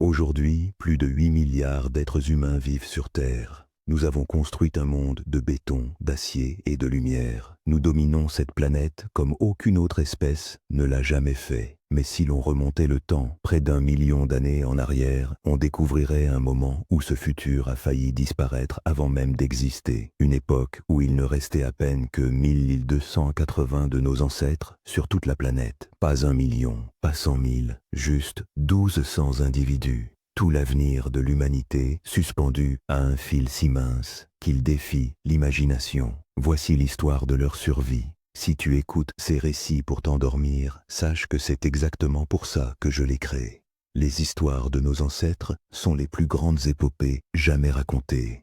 Aujourd'hui, plus de 8 milliards d'êtres humains vivent sur Terre. Nous avons construit un monde de béton, d'acier et de lumière. Nous dominons cette planète comme aucune autre espèce ne l'a jamais fait. Mais si l'on remontait le temps, près d'1 million d'années en arrière, on découvrirait un moment où ce futur a failli disparaître avant même d'exister. Une époque où il ne restait à peine que 1280 de nos ancêtres sur toute la planète. Pas 1 million, pas 100 000, juste 1200 individus. Tout l'avenir de l'humanité suspendu à un fil si mince qu'il défie l'imagination. Voici l'histoire de leur survie. Si tu écoutes ces récits pour t'endormir, sache que c'est exactement pour ça que je les crée. Les histoires de nos ancêtres sont les plus grandes épopées jamais racontées.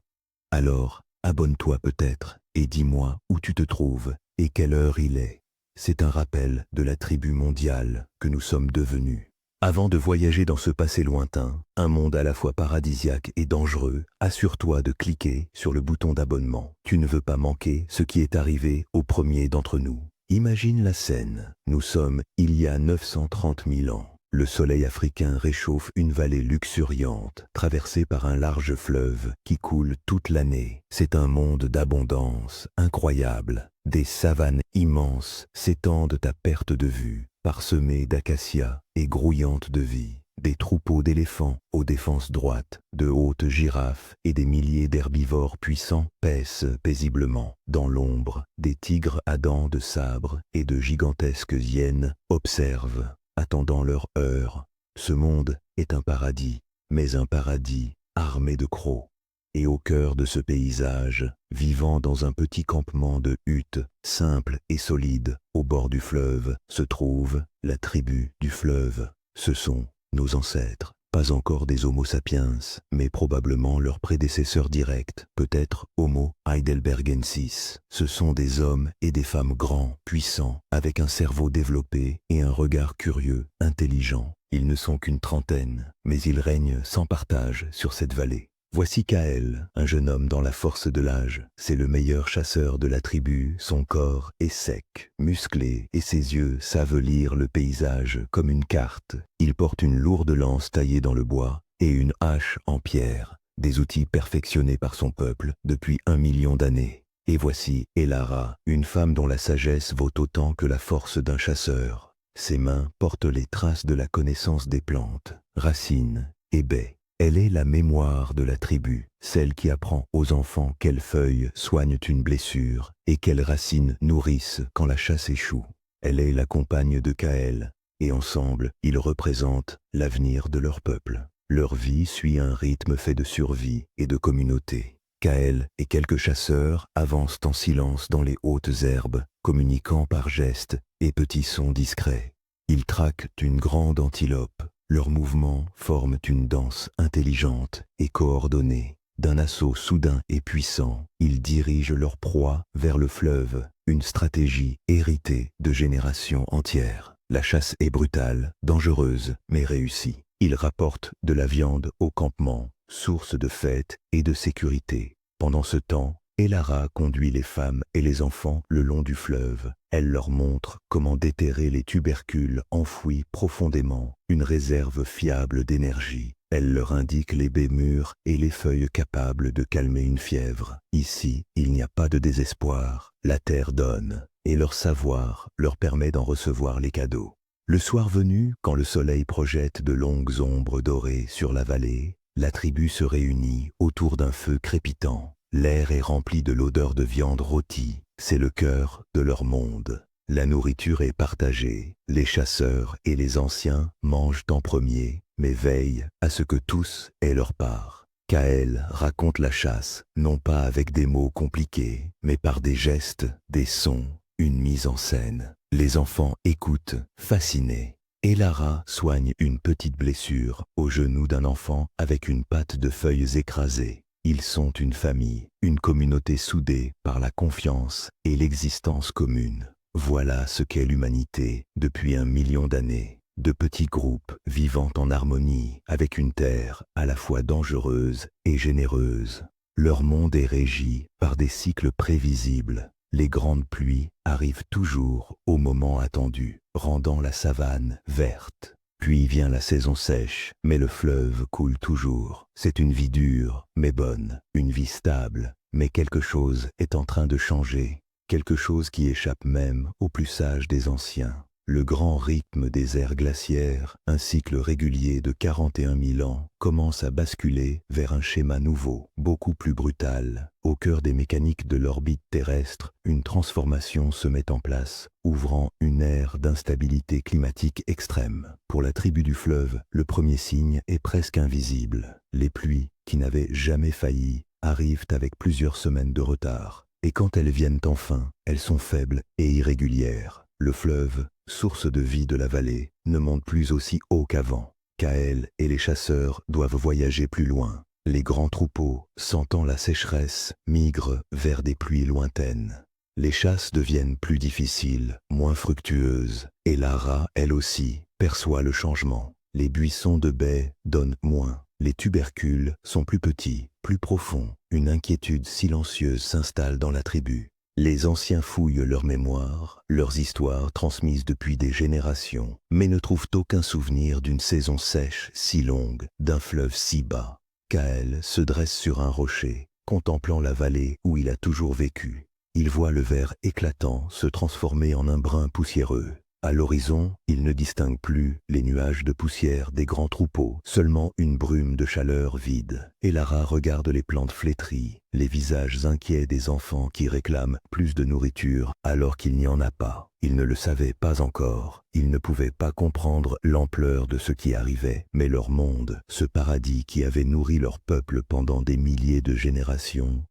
Alors, abonne-toi peut-être et dis-moi où tu te trouves et quelle heure il est. C'est un rappel de la tribu mondiale que nous sommes devenus. Avant de voyager dans ce passé lointain, un monde à la fois paradisiaque et dangereux, assure-toi de cliquer sur le bouton d'abonnement. Tu ne veux pas manquer ce qui est arrivé au premier d'entre nous. Imagine la scène. Nous sommes il y a 930 000 ans. Le soleil africain réchauffe une vallée luxuriante, traversée par un large fleuve qui coule toute l'année. C'est un monde d'abondance incroyable. Des savanes immenses s'étendent à perte de vue, parsemées d'acacias et grouillantes de vie. Des troupeaux d'éléphants aux défenses droites, de hautes girafes et des milliers d'herbivores puissants paissent paisiblement. Dans l'ombre, des tigres à dents de sabre et de gigantesques hyènes observent, attendant leur heure. Ce monde est un paradis, mais un paradis armé de crocs. Et au cœur de ce paysage, vivant dans un petit campement de huttes, simple et solide, au bord du fleuve, se trouve la tribu du fleuve. Ce sont nos ancêtres, pas encore des Homo sapiens, mais probablement leurs prédécesseurs directs, peut-être Homo heidelbergensis. Ce sont des hommes et des femmes grands, puissants, avec un cerveau développé et un regard curieux, intelligent. Ils ne sont qu'une trentaine, mais ils règnent sans partage sur cette vallée. Voici Kael, un jeune homme dans la force de l'âge. C'est le meilleur chasseur de la tribu. Son corps est sec, musclé, et ses yeux savent lire le paysage comme une carte. Il porte une lourde lance taillée dans le bois et une hache en pierre, des outils perfectionnés par son peuple depuis 1 million d'années. Et voici Elara, une femme dont la sagesse vaut autant que la force d'un chasseur. Ses mains portent les traces de la connaissance des plantes, racines et baies. Elle est la mémoire de la tribu, celle qui apprend aux enfants quelles feuilles soignent une blessure et quelles racines nourrissent quand la chasse échoue. Elle est la compagne de Kael, et ensemble, ils représentent l'avenir de leur peuple. Leur vie suit un rythme fait de survie et de communauté. Kael et quelques chasseurs avancent en silence dans les hautes herbes, communiquant par gestes et petits sons discrets. Ils traquent une grande antilope. Leurs mouvements forment une danse intelligente et coordonnée. D'un assaut soudain et puissant, ils dirigent leur proie vers le fleuve, une stratégie héritée de générations entières. La chasse est brutale, dangereuse, mais réussie. Ils rapportent de la viande au campement, source de fête et de sécurité. Pendant ce temps, Elara conduit les femmes et les enfants le long du fleuve. Elle leur montre comment déterrer les tubercules enfouis profondément, une réserve fiable d'énergie. Elle leur indique les baies mûres et les feuilles capables de calmer une fièvre. Ici, il n'y a pas de désespoir. La terre donne, et leur savoir leur permet d'en recevoir les cadeaux. Le soir venu, quand le soleil projette de longues ombres dorées sur la vallée, la tribu se réunit autour d'un feu crépitant. L'air est rempli de l'odeur de viande rôtie, c'est le cœur de leur monde. La nourriture est partagée, les chasseurs et les anciens mangent en premier, mais veillent à ce que tous aient leur part. Kael raconte la chasse, non pas avec des mots compliqués, mais par des gestes, des sons, une mise en scène. Les enfants écoutent, fascinés. Elara soigne une petite blessure au genou d'un enfant avec une patte de feuilles écrasées. Ils sont une famille, une communauté soudée par la confiance et l'existence commune. Voilà ce qu'est l'humanité depuis 1 million d'années. De petits groupes vivant en harmonie avec une terre à la fois dangereuse et généreuse. Leur monde est régi par des cycles prévisibles. Les grandes pluies arrivent toujours au moment attendu, rendant la savane verte. Puis vient la saison sèche, mais le fleuve coule toujours. C'est une vie dure, mais bonne, une vie stable. Mais quelque chose est en train de changer, quelque chose qui échappe même aux plus sages des anciens. Le grand rythme des ères glaciaires, un cycle régulier de 41 000 ans, commence à basculer vers un schéma nouveau, beaucoup plus brutal. Au cœur des mécaniques de l'orbite terrestre, une transformation se met en place, ouvrant une ère d'instabilité climatique extrême. Pour la tribu du fleuve, le premier signe est presque invisible. Les pluies, qui n'avaient jamais failli, arrivent avec plusieurs semaines de retard. Et quand elles viennent enfin, elles sont faibles et irrégulières. Le fleuve, source de vie de la vallée, ne monte plus aussi haut qu'avant. Kael et les chasseurs doivent voyager plus loin. Les grands troupeaux, sentant la sécheresse, migrent vers des pluies lointaines. Les chasses deviennent plus difficiles, moins fructueuses, et Lara, elle aussi, perçoit le changement. Les buissons de baies donnent moins. Les tubercules sont plus petits, plus profonds. Une inquiétude silencieuse s'installe dans la tribu. Les anciens fouillent leurs mémoires, leurs histoires transmises depuis des générations, mais ne trouvent aucun souvenir d'une saison sèche si longue, d'un fleuve si bas. Kael se dresse sur un rocher, contemplant la vallée où il a toujours vécu. Il voit le vert éclatant se transformer en un brun poussiéreux. À l'horizon, il ne distingue plus les nuages de poussière des grands troupeaux, seulement une brume de chaleur vide. Et Lara regarde les plantes flétries, les visages inquiets des enfants qui réclament plus de nourriture alors qu'il n'y en a pas. Ils ne le savaient pas encore, ils ne pouvaient pas comprendre l'ampleur de ce qui arrivait, mais leur monde, ce paradis qui avait nourri leur peuple pendant des milliers de générations,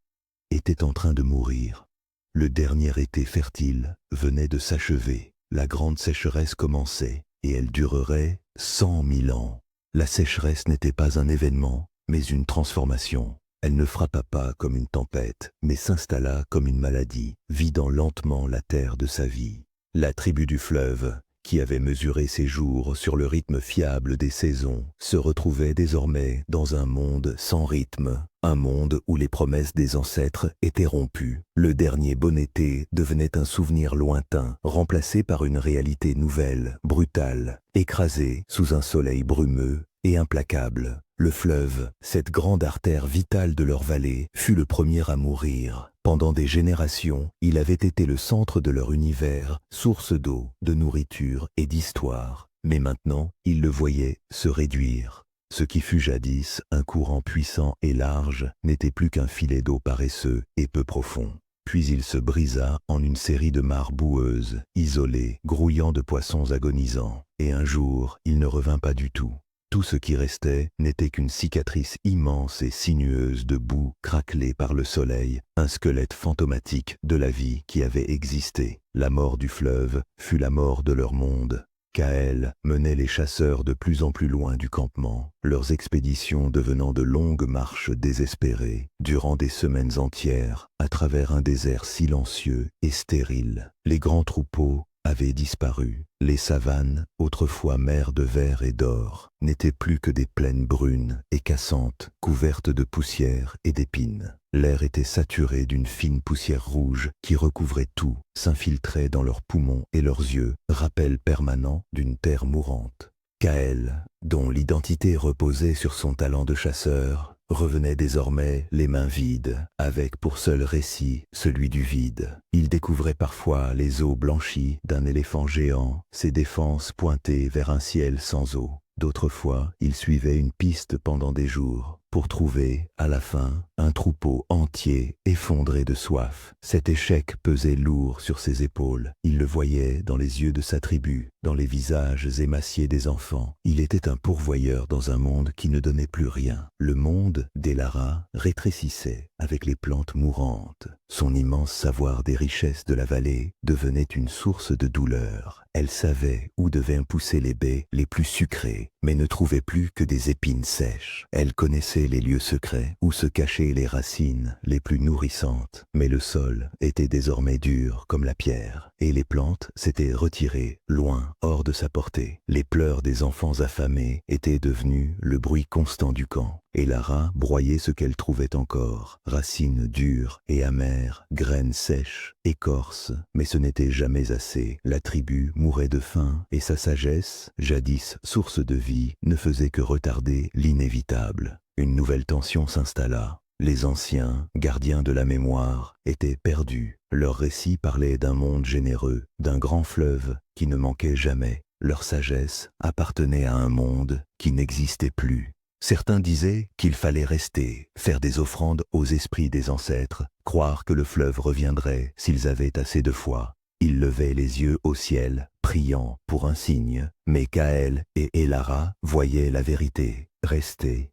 était en train de mourir. Le dernier été fertile venait de s'achever. La grande sécheresse commençait, et elle durerait 100 000 ans. La sécheresse n'était pas un événement, mais une transformation. Elle ne frappa pas comme une tempête, mais s'installa comme une maladie, vidant lentement la terre de sa vie. La tribu du fleuve, qui avait mesuré ses jours sur le rythme fiable des saisons, se retrouvait désormais dans un monde sans rythme, un monde où les promesses des ancêtres étaient rompues. Le dernier bon été devenait un souvenir lointain, remplacé par une réalité nouvelle, brutale, écrasée sous un soleil brumeux et implacable. Le fleuve, cette grande artère vitale de leur vallée, fut le premier à mourir. Pendant des générations, il avait été le centre de leur univers, source d'eau, de nourriture et d'histoire. Mais maintenant, ils le voyaient se réduire. Ce qui fut jadis un courant puissant et large n'était plus qu'un filet d'eau paresseux et peu profond. Puis il se brisa en une série de mares boueuses, isolées, grouillant de poissons agonisants. Et un jour, il ne revint pas du tout. Tout ce qui restait n'était qu'une cicatrice immense et sinueuse de boue craquelée par le soleil, un squelette fantomatique de la vie qui avait existé. La mort du fleuve fut la mort de leur monde. Kael menait les chasseurs de plus en plus loin du campement, leurs expéditions devenant de longues marches désespérées, durant des semaines entières, à travers un désert silencieux et stérile. Les grands troupeaux avaient disparu. Les savanes, autrefois mers de verre et d'or, n'étaient plus que des plaines brunes et cassantes, couvertes de poussière et d'épines. L'air était saturé d'une fine poussière rouge qui recouvrait tout, s'infiltrait dans leurs poumons et leurs yeux, rappel permanent d'une terre mourante. Kael, dont l'identité reposait sur son talent de chasseur, revenait désormais les mains vides, avec pour seul récit celui du vide. Il découvrait parfois les os blanchis d'un éléphant géant, ses défenses pointées vers un ciel sans eau. D'autres fois, il suivait une piste pendant des jours, pour trouver, à la fin, un troupeau entier effondré de soif. Cet échec pesait lourd sur ses épaules. Il le voyait dans les yeux de sa tribu, dans les visages émaciés des enfants. Il était un pourvoyeur dans un monde qui ne donnait plus rien. Le monde d'Elara rétrécissait avec les plantes mourantes. Son immense savoir des richesses de la vallée devenait une source de douleur. Elle savait où devaient pousser les baies les plus sucrées, mais ne trouvait plus que des épines sèches. Elle connaissait les lieux secrets où se cachaient les racines les plus nourrissantes, mais le sol était désormais dur comme la pierre, et les plantes s'étaient retirées loin loin, hors de sa portée. Les pleurs des enfants affamés étaient devenus le bruit constant du camp, et Lara broyait ce qu'elle trouvait encore, racines dures et amères, graines sèches, écorces, mais ce n'était jamais assez. La tribu mourait de faim, et sa sagesse, jadis source de vie, ne faisait que retarder l'inévitable. Une nouvelle tension s'installa. Les anciens, gardiens de la mémoire, étaient perdus. Leurs récits parlaient d'un monde généreux, d'un grand fleuve qui ne manquait jamais. Leur sagesse appartenait à un monde qui n'existait plus. Certains disaient qu'il fallait rester, faire des offrandes aux esprits des ancêtres, croire que le fleuve reviendrait s'ils avaient assez de foi. Ils levaient les yeux au ciel, priant pour un signe. Mais Kaël et Elara voyaient la vérité. Rester,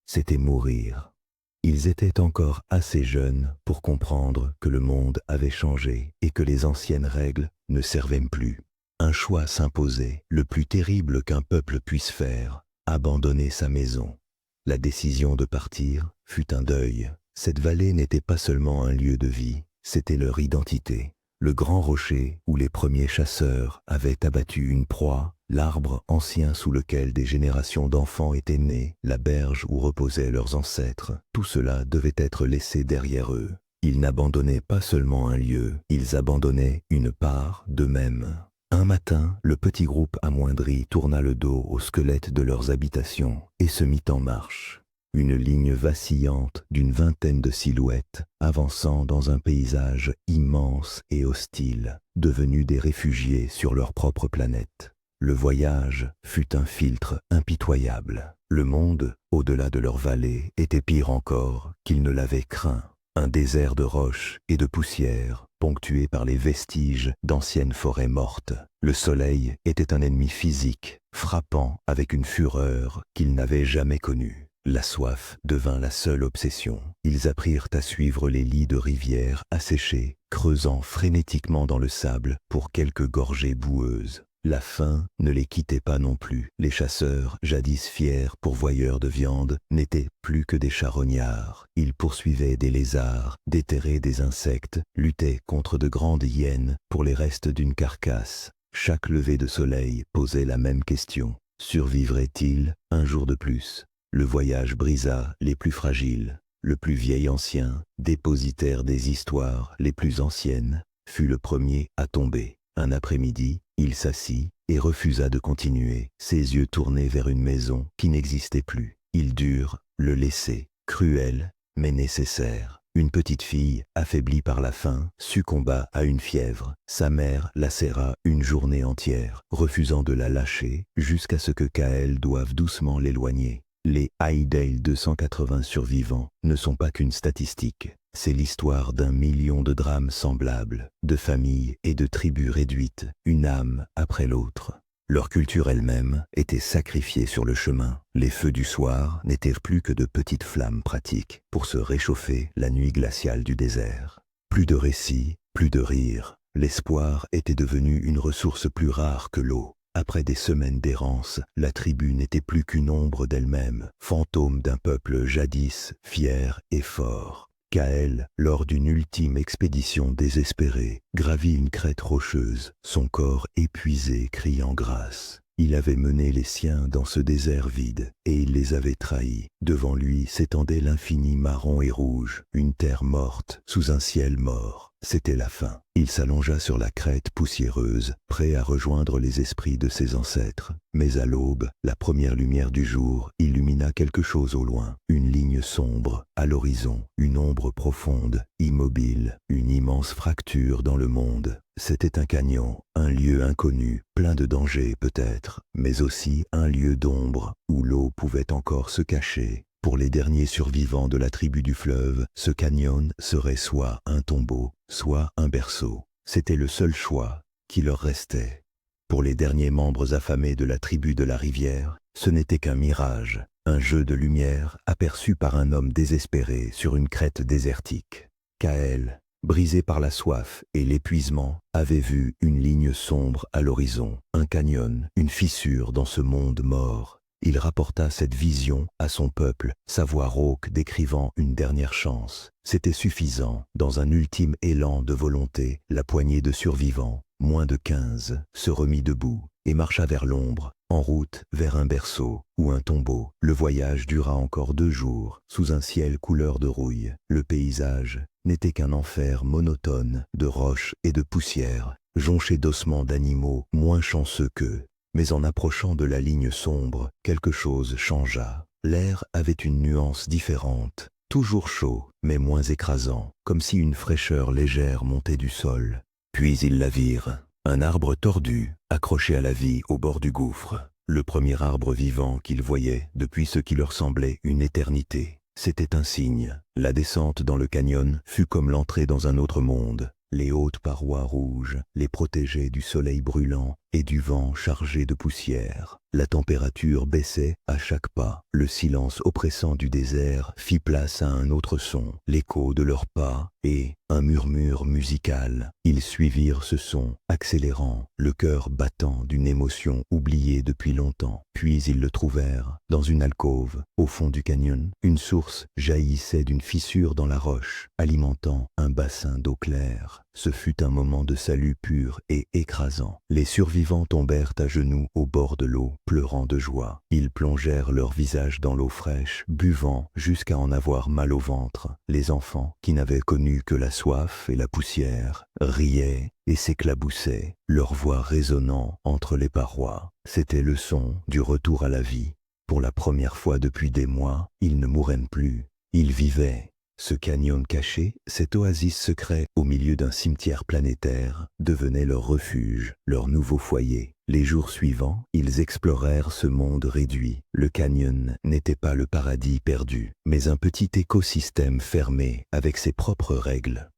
c'était mourir. Ils étaient encore assez jeunes pour comprendre que le monde avait changé et que les anciennes règles ne servaient plus. Un choix s'imposait, le plus terrible qu'un peuple puisse faire, abandonner sa maison. La décision de partir fut un deuil. Cette vallée n'était pas seulement un lieu de vie, c'était leur identité. Le grand rocher où les premiers chasseurs avaient abattu une proie, l'arbre ancien sous lequel des générations d'enfants étaient nés, la berge où reposaient leurs ancêtres, tout cela devait être laissé derrière eux. Ils n'abandonnaient pas seulement un lieu, ils abandonnaient une part d'eux-mêmes. Un matin, le petit groupe amoindri tourna le dos au squelette de leurs habitations et se mit en marche. Une ligne vacillante d'une vingtaine de silhouettes, avançant dans un paysage immense et hostile, devenus des réfugiés sur leur propre planète. Le voyage fut un filtre impitoyable. Le monde, au-delà de leur vallée, était pire encore qu'ils ne l'avaient craint. Un désert de roches et de poussière, ponctué par les vestiges d'anciennes forêts mortes. Le soleil était un ennemi physique, frappant avec une fureur qu'ils n'avaient jamais connue. La soif devint la seule obsession. Ils apprirent à suivre les lits de rivières asséchés, creusant frénétiquement dans le sable pour quelques gorgées boueuses. La faim ne les quittait pas non plus. Les chasseurs, jadis fiers pourvoyeurs de viande, n'étaient plus que des charognards. Ils poursuivaient des lézards, déterraient des insectes, luttaient contre de grandes hyènes pour les restes d'une carcasse. Chaque lever de soleil posait la même question. Survivraient-ils un jour de plus ? Le voyage brisa les plus fragiles. Le plus vieil ancien, dépositaire des histoires les plus anciennes, fut le premier à tomber. Un après-midi, il s'assit et refusa de continuer, ses yeux tournés vers une maison qui n'existait plus. Ils durent le laisser, cruel mais nécessaire. Une petite fille, affaiblie par la faim, succomba à une fièvre. Sa mère la serra une journée entière, refusant de la lâcher jusqu'à ce que Kaël doive doucement l'éloigner. Les Airedale 280 survivants ne sont pas qu'une statistique. C'est l'histoire d'un million de drames semblables, de familles et de tribus réduites, une âme après l'autre. Leur culture elle-même était sacrifiée sur le chemin. Les feux du soir n'étaient plus que de petites flammes pratiques pour se réchauffer la nuit glaciale du désert. Plus de récits, plus de rires. L'espoir était devenu une ressource plus rare que l'eau. Après des semaines d'errance, la tribu n'était plus qu'une ombre d'elle-même, fantôme d'un peuple jadis fier et fort. Kaël, lors d'une ultime expédition désespérée, gravit une crête rocheuse, son corps épuisé criant grâce. Il avait mené les siens dans ce désert vide, et il les avait trahis. Devant lui s'étendait l'infini marron et rouge, une terre morte sous un ciel mort. C'était la fin. Il s'allongea sur la crête poussiéreuse, prêt à rejoindre les esprits de ses ancêtres. Mais à l'aube, la première lumière du jour illumina quelque chose au loin. Une ligne sombre, à l'horizon, une ombre profonde, immobile, une immense fracture dans le monde. C'était un canyon, un lieu inconnu, plein de dangers peut-être, mais aussi un lieu d'ombre, où l'eau pouvait encore se cacher. Pour les derniers survivants de la tribu du fleuve, ce canyon serait soit un tombeau, soit un berceau. C'était le seul choix qui leur restait. Pour les derniers membres affamés de la tribu de la rivière, ce n'était qu'un mirage, un jeu de lumière aperçu par un homme désespéré sur une crête désertique. Kaël, brisé par la soif et l'épuisement, avait vu une ligne sombre à l'horizon, un canyon, une fissure dans ce monde mort. Il rapporta cette vision à son peuple, sa voix rauque décrivant une dernière chance. C'était suffisant. Dans un ultime élan de volonté, la poignée de survivants, moins de 15, se remit debout. et marcha vers l'ombre, en route vers un berceau ou un tombeau. Le voyage dura encore 2 jours, sous un ciel couleur de rouille. Le paysage n'était qu'un enfer monotone de roches et de poussière, jonché d'ossements d'animaux moins chanceux qu'eux. Mais en approchant de la ligne sombre, quelque chose changea. L'air avait une nuance différente, toujours chaud, mais moins écrasant, comme si une fraîcheur légère montait du sol. Puis ils la virent, un arbre tordu, accroché à la vie au bord du gouffre. Le premier arbre vivant qu'ils voyaient depuis ce qui leur semblait une éternité. C'était un signe. La descente dans le canyon fut comme l'entrée dans un autre monde. Les hautes parois rouges les protégeaient du soleil brûlant et du vent chargé de poussière. La température baissait à chaque pas. Le silence oppressant du désert fit place à un autre son, l'écho de leurs pas et un murmure musical. Ils suivirent ce son, accélérant, le cœur battant d'une émotion oubliée depuis longtemps. Puis ils le trouvèrent dans une alcôve, au fond du canyon. Une source jaillissait d'une fissure dans la roche, alimentant un bassin d'eau claire. Ce fut un moment de salut pur et écrasant. Les survivants tombèrent à genoux au bord de l'eau, pleurant de joie. Ils plongèrent leur visage dans l'eau fraîche, buvant jusqu'à en avoir mal au ventre. Les enfants, qui n'avaient connu que la soif et la poussière, riaient et s'éclaboussaient, leur voix résonnant entre les parois. C'était le son du retour à la vie. Pour la première fois depuis des mois, ils ne mouraient plus. Ils vivaient. Ce canyon caché, cet oasis secret au milieu d'un cimetière planétaire, devenait leur refuge, leur nouveau foyer. Les jours suivants, ils explorèrent ce monde réduit. Le canyon n'était pas le paradis perdu, mais un petit écosystème fermé avec ses propres règles.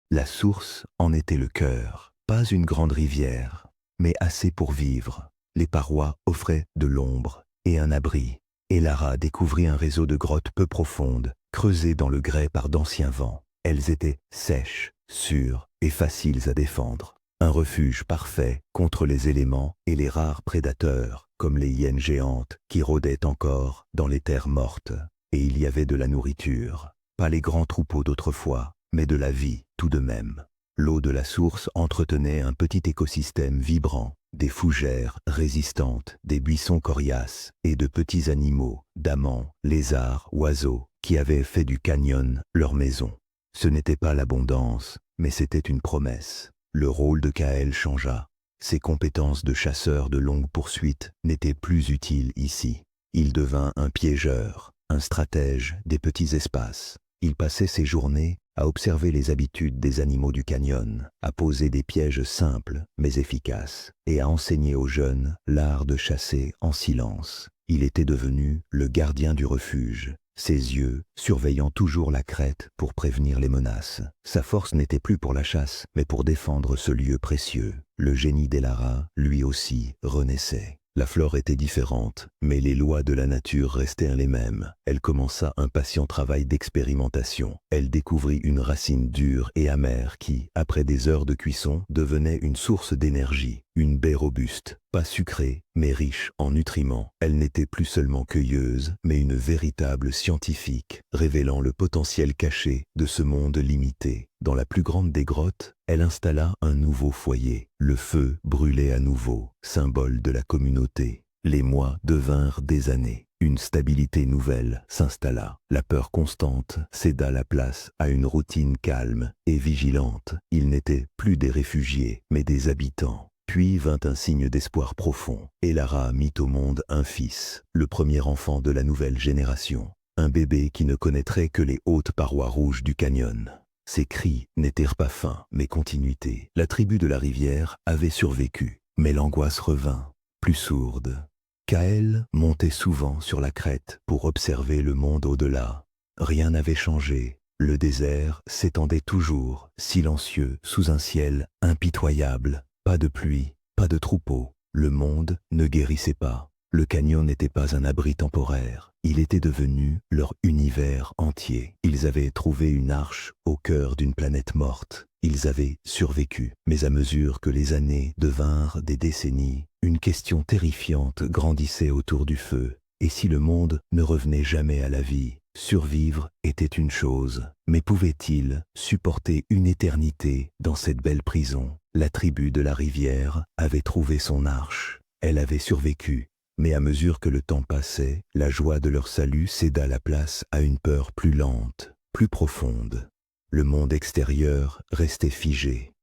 La source en était le cœur, pas une grande rivière, mais assez pour vivre. Les parois offraient de l'ombre et un abri, et Lara découvrit un réseau de grottes peu profondes, creusées dans le grès par d'anciens vents. Elles étaient sèches, sûres et faciles à défendre. Un refuge parfait contre les éléments et les rares prédateurs, comme les hyènes géantes qui rôdaient encore dans les terres mortes. Et il y avait de la nourriture, pas les grands troupeaux d'autrefois, mais de la vie tout de même. L'eau de la source entretenait un petit écosystème vibrant, des fougères résistantes, des buissons coriaces et de petits animaux, damans, lézards, oiseaux, qui avaient fait du canyon leur maison. Ce n'était pas l'abondance, mais c'était une promesse. Le rôle de Kael changea. Ses compétences de chasseur de longue poursuite n'étaient plus utiles ici. Il devint un piégeur, un stratège des petits espaces. Il passait ses journées à observer les habitudes des animaux du canyon, à poser des pièges simples mais efficaces, et à enseigner aux jeunes l'art de chasser en silence. Il était devenu le gardien du refuge, ses yeux surveillant toujours la crête pour prévenir les menaces. Sa force n'était plus pour la chasse, mais pour défendre ce lieu précieux. Le génie d'Elara, lui aussi, renaissait. La flore était différente, mais les lois de la nature restèrent les mêmes. Elle commença un patient travail d'expérimentation. Elle découvrit une racine dure et amère qui, après des heures de cuisson, devenait une source d'énergie. Une baie robuste, pas sucrée, mais riche en nutriments. Elle n'était plus seulement cueilleuse, mais une véritable scientifique, révélant le potentiel caché de ce monde limité. Dans la plus grande des grottes, elle installa un nouveau foyer. Le feu brûlait à nouveau, symbole de la communauté. Les mois devinrent des années. Une stabilité nouvelle s'installa. La peur constante céda la place à une routine calme et vigilante. Ils n'étaient plus des réfugiés, mais des habitants. Puis vint un signe d'espoir profond. Elara mit au monde un fils, le premier enfant de la nouvelle génération. Un bébé qui ne connaîtrait que les hautes parois rouges du canyon. Ses cris n'étirent pas fin, mais continuité. La tribu de la rivière avait survécu, mais l'angoisse revint, plus sourde. Kael montait souvent sur la crête pour observer le monde au-delà. Rien n'avait changé. Le désert s'étendait toujours, silencieux, sous un ciel impitoyable. Pas de pluie, pas de troupeaux. Le monde ne guérissait pas. Le canyon n'était pas un abri temporaire. Il était devenu leur univers entier. Ils avaient trouvé une arche au cœur d'une planète morte. Ils avaient survécu. Mais à mesure que les années devinrent des décennies, une question terrifiante grandissait autour du feu. Et si le monde ne revenait jamais à la vie? Survivre était une chose, mais pouvait-il supporter une éternité dans cette belle prison? La tribu de la rivière avait trouvé son arche. Elle avait survécu. Mais à mesure que le temps passait, la joie de leur salut céda la place à une peur plus lente, plus profonde. Le monde extérieur restait figé.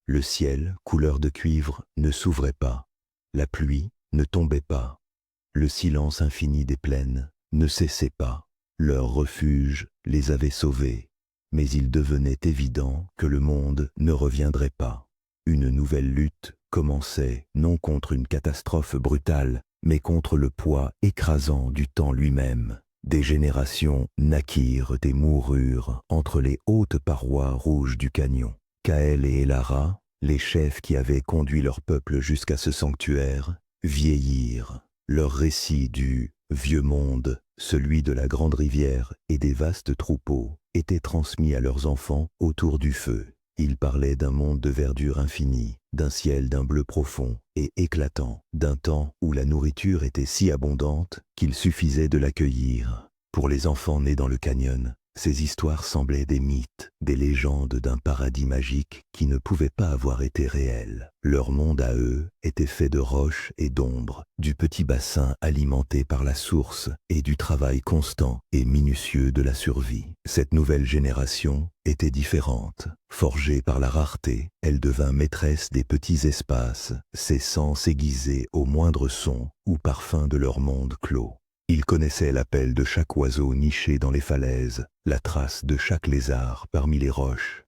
Le ciel, couleur de cuivre, ne s'ouvrait pas. La pluie ne tombait pas. Le silence infini des plaines ne cessait pas. Leur refuge les avait sauvés. Mais il devenait évident que le monde ne reviendrait pas. Une nouvelle lutte commençait, non contre une catastrophe brutale, mais contre le poids écrasant du temps lui-même. Des générations naquirent et moururent entre les hautes parois rouges du canyon. Kael et Elara, les chefs qui avaient conduit leur peuple jusqu'à ce sanctuaire, vieillirent. Leur récit du vieux monde, celui de la grande rivière et des vastes troupeaux, était transmis à leurs enfants autour du feu. Ils parlaient d'un monde de verdure infinie, d'un ciel d'un bleu profond et éclatant, d'un temps où la nourriture était si abondante qu'il suffisait de l'accueillir. Pour les enfants nés dans le canyon, ces histoires semblaient des mythes, des légendes d'un paradis magique qui ne pouvait pas avoir été réel. Leur monde à eux était fait de roches et d'ombre, du petit bassin alimenté par la source et du travail constant et minutieux de la survie. Cette nouvelle génération était différente. Forgée par la rareté, elle devint maîtresse des petits espaces, ses sens aiguisés au moindre son ou parfum de leur monde clos. Ils connaissaient l'appel de chaque oiseau niché dans les falaises, la trace de chaque lézard parmi les roches.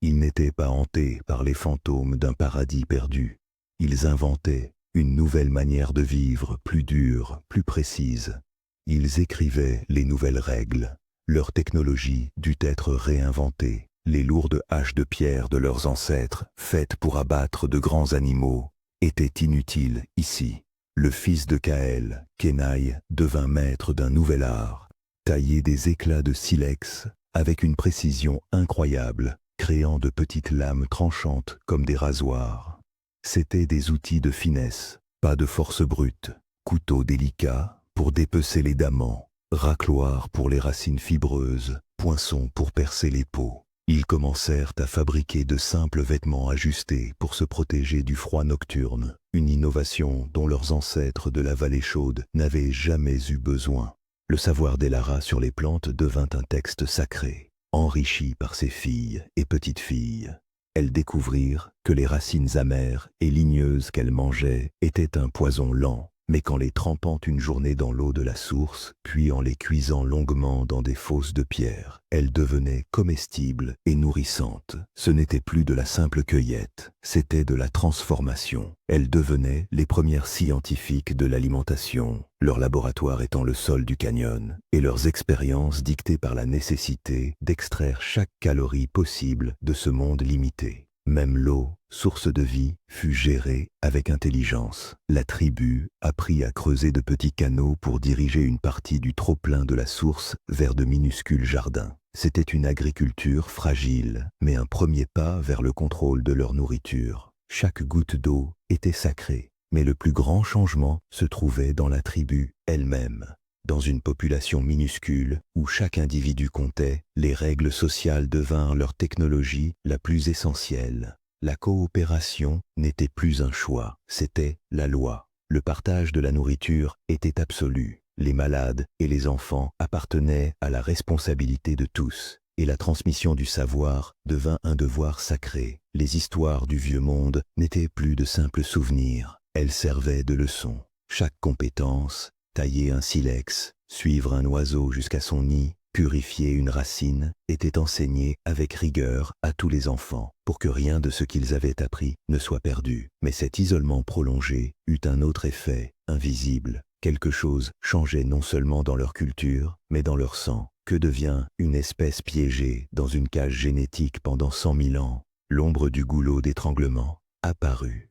Ils n'étaient pas hantés par les fantômes d'un paradis perdu. Ils inventaient une nouvelle manière de vivre, plus dure, plus précise. Ils écrivaient les nouvelles règles. Leur technologie dut être réinventée. Les lourdes haches de pierre de leurs ancêtres, faites pour abattre de grands animaux, étaient inutiles ici. Le fils de Kael, Kenai, devint maître d'un nouvel art, tailler des éclats de silex avec une précision incroyable, créant de petites lames tranchantes comme des rasoirs. C'étaient des outils de finesse, pas de force brute, couteaux délicats pour dépecer les damans, racloirs pour les racines fibreuses, poinçons pour percer les peaux. Ils commencèrent à fabriquer de simples vêtements ajustés pour se protéger du froid nocturne, une innovation dont leurs ancêtres de la vallée chaude n'avaient jamais eu besoin. Le savoir d'Elara sur les plantes devint un texte sacré, enrichi par ses filles et petites-filles. Elles découvrirent que les racines amères et ligneuses qu'elles mangeaient étaient un poison lent, mais qu'en les trempant une journée dans l'eau de la source, puis en les cuisant longuement dans des fosses de pierre, elles devenaient comestibles et nourrissantes. Ce n'était plus de la simple cueillette, c'était de la transformation. Elles devenaient les premières scientifiques de l'alimentation, leur laboratoire étant le sol du canyon, et leurs expériences dictées par la nécessité d'extraire chaque calorie possible de ce monde limité. Même l'eau, source de vie, fut gérée avec intelligence. La tribu apprit à creuser de petits canaux pour diriger une partie du trop-plein de la source vers de minuscules jardins. C'était une agriculture fragile, mais un premier pas vers le contrôle de leur nourriture. Chaque goutte d'eau était sacrée, mais le plus grand changement se trouvait dans la tribu elle-même. Dans une population minuscule, où chaque individu comptait, les règles sociales devinrent leur technologie la plus essentielle. La coopération n'était plus un choix, c'était la loi. Le partage de la nourriture était absolu. Les malades et les enfants appartenaient à la responsabilité de tous, et la transmission du savoir devint un devoir sacré. Les histoires du vieux monde n'étaient plus de simples souvenirs, elles servaient de leçons. Chaque compétence, tailler un silex, suivre un oiseau jusqu'à son nid, purifier une racine, était enseigné avec rigueur à tous les enfants, pour que rien de ce qu'ils avaient appris ne soit perdu. Mais cet isolement prolongé eut un autre effet, invisible. Quelque chose changeait non seulement dans leur culture, mais dans leur sang. Que devient une espèce piégée dans une cage génétique pendant 100 000 ans? L'ombre du goulot d'étranglement apparut.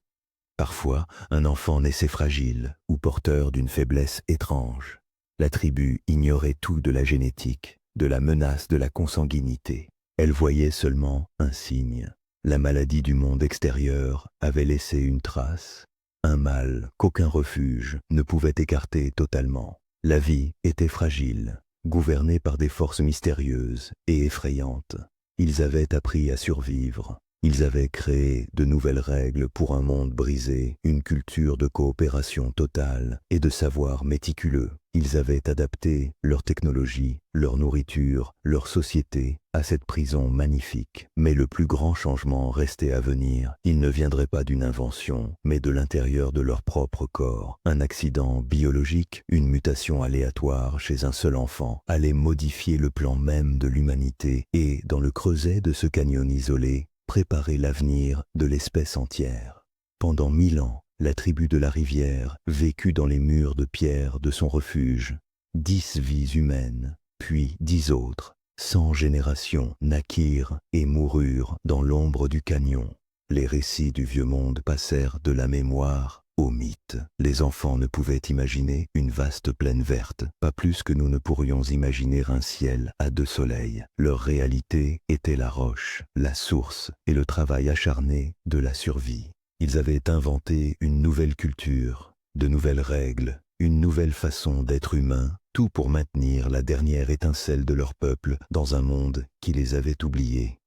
Parfois, un enfant naissait fragile ou porteur d'une faiblesse étrange. La tribu ignorait tout de la génétique, de la menace de la consanguinité. Elle voyait seulement un signe. La maladie du monde extérieur avait laissé une trace, un mal qu'aucun refuge ne pouvait écarter totalement. La vie était fragile, gouvernée par des forces mystérieuses et effrayantes. Ils avaient appris à survivre. Ils avaient créé de nouvelles règles pour un monde brisé, une culture de coopération totale et de savoir méticuleux. Ils avaient adapté leur technologie, leur nourriture, leur société à cette prison magnifique. Mais le plus grand changement restait à venir. Il ne viendrait pas d'une invention, mais de l'intérieur de leur propre corps. Un accident biologique, une mutation aléatoire chez un seul enfant, allait modifier le plan même de l'humanité et, dans le creuset de ce canyon isolé, préparer l'avenir de l'espèce entière. Pendant 1000 ans, la tribu de la rivière vécut dans les murs de pierre de son refuge. 10 vies humaines, puis 10 autres. 100 générations naquirent et moururent dans l'ombre du canyon. Les récits du vieux monde passèrent de la mémoire au mythe. Les enfants ne pouvaient imaginer une vaste plaine verte, pas plus que nous ne pourrions imaginer un ciel à 2 soleils. Leur réalité était la roche, la source et le travail acharné de la survie. Ils avaient inventé une nouvelle culture, de nouvelles règles, une nouvelle façon d'être humain, tout pour maintenir la dernière étincelle de leur peuple dans un monde qui les avait oubliés.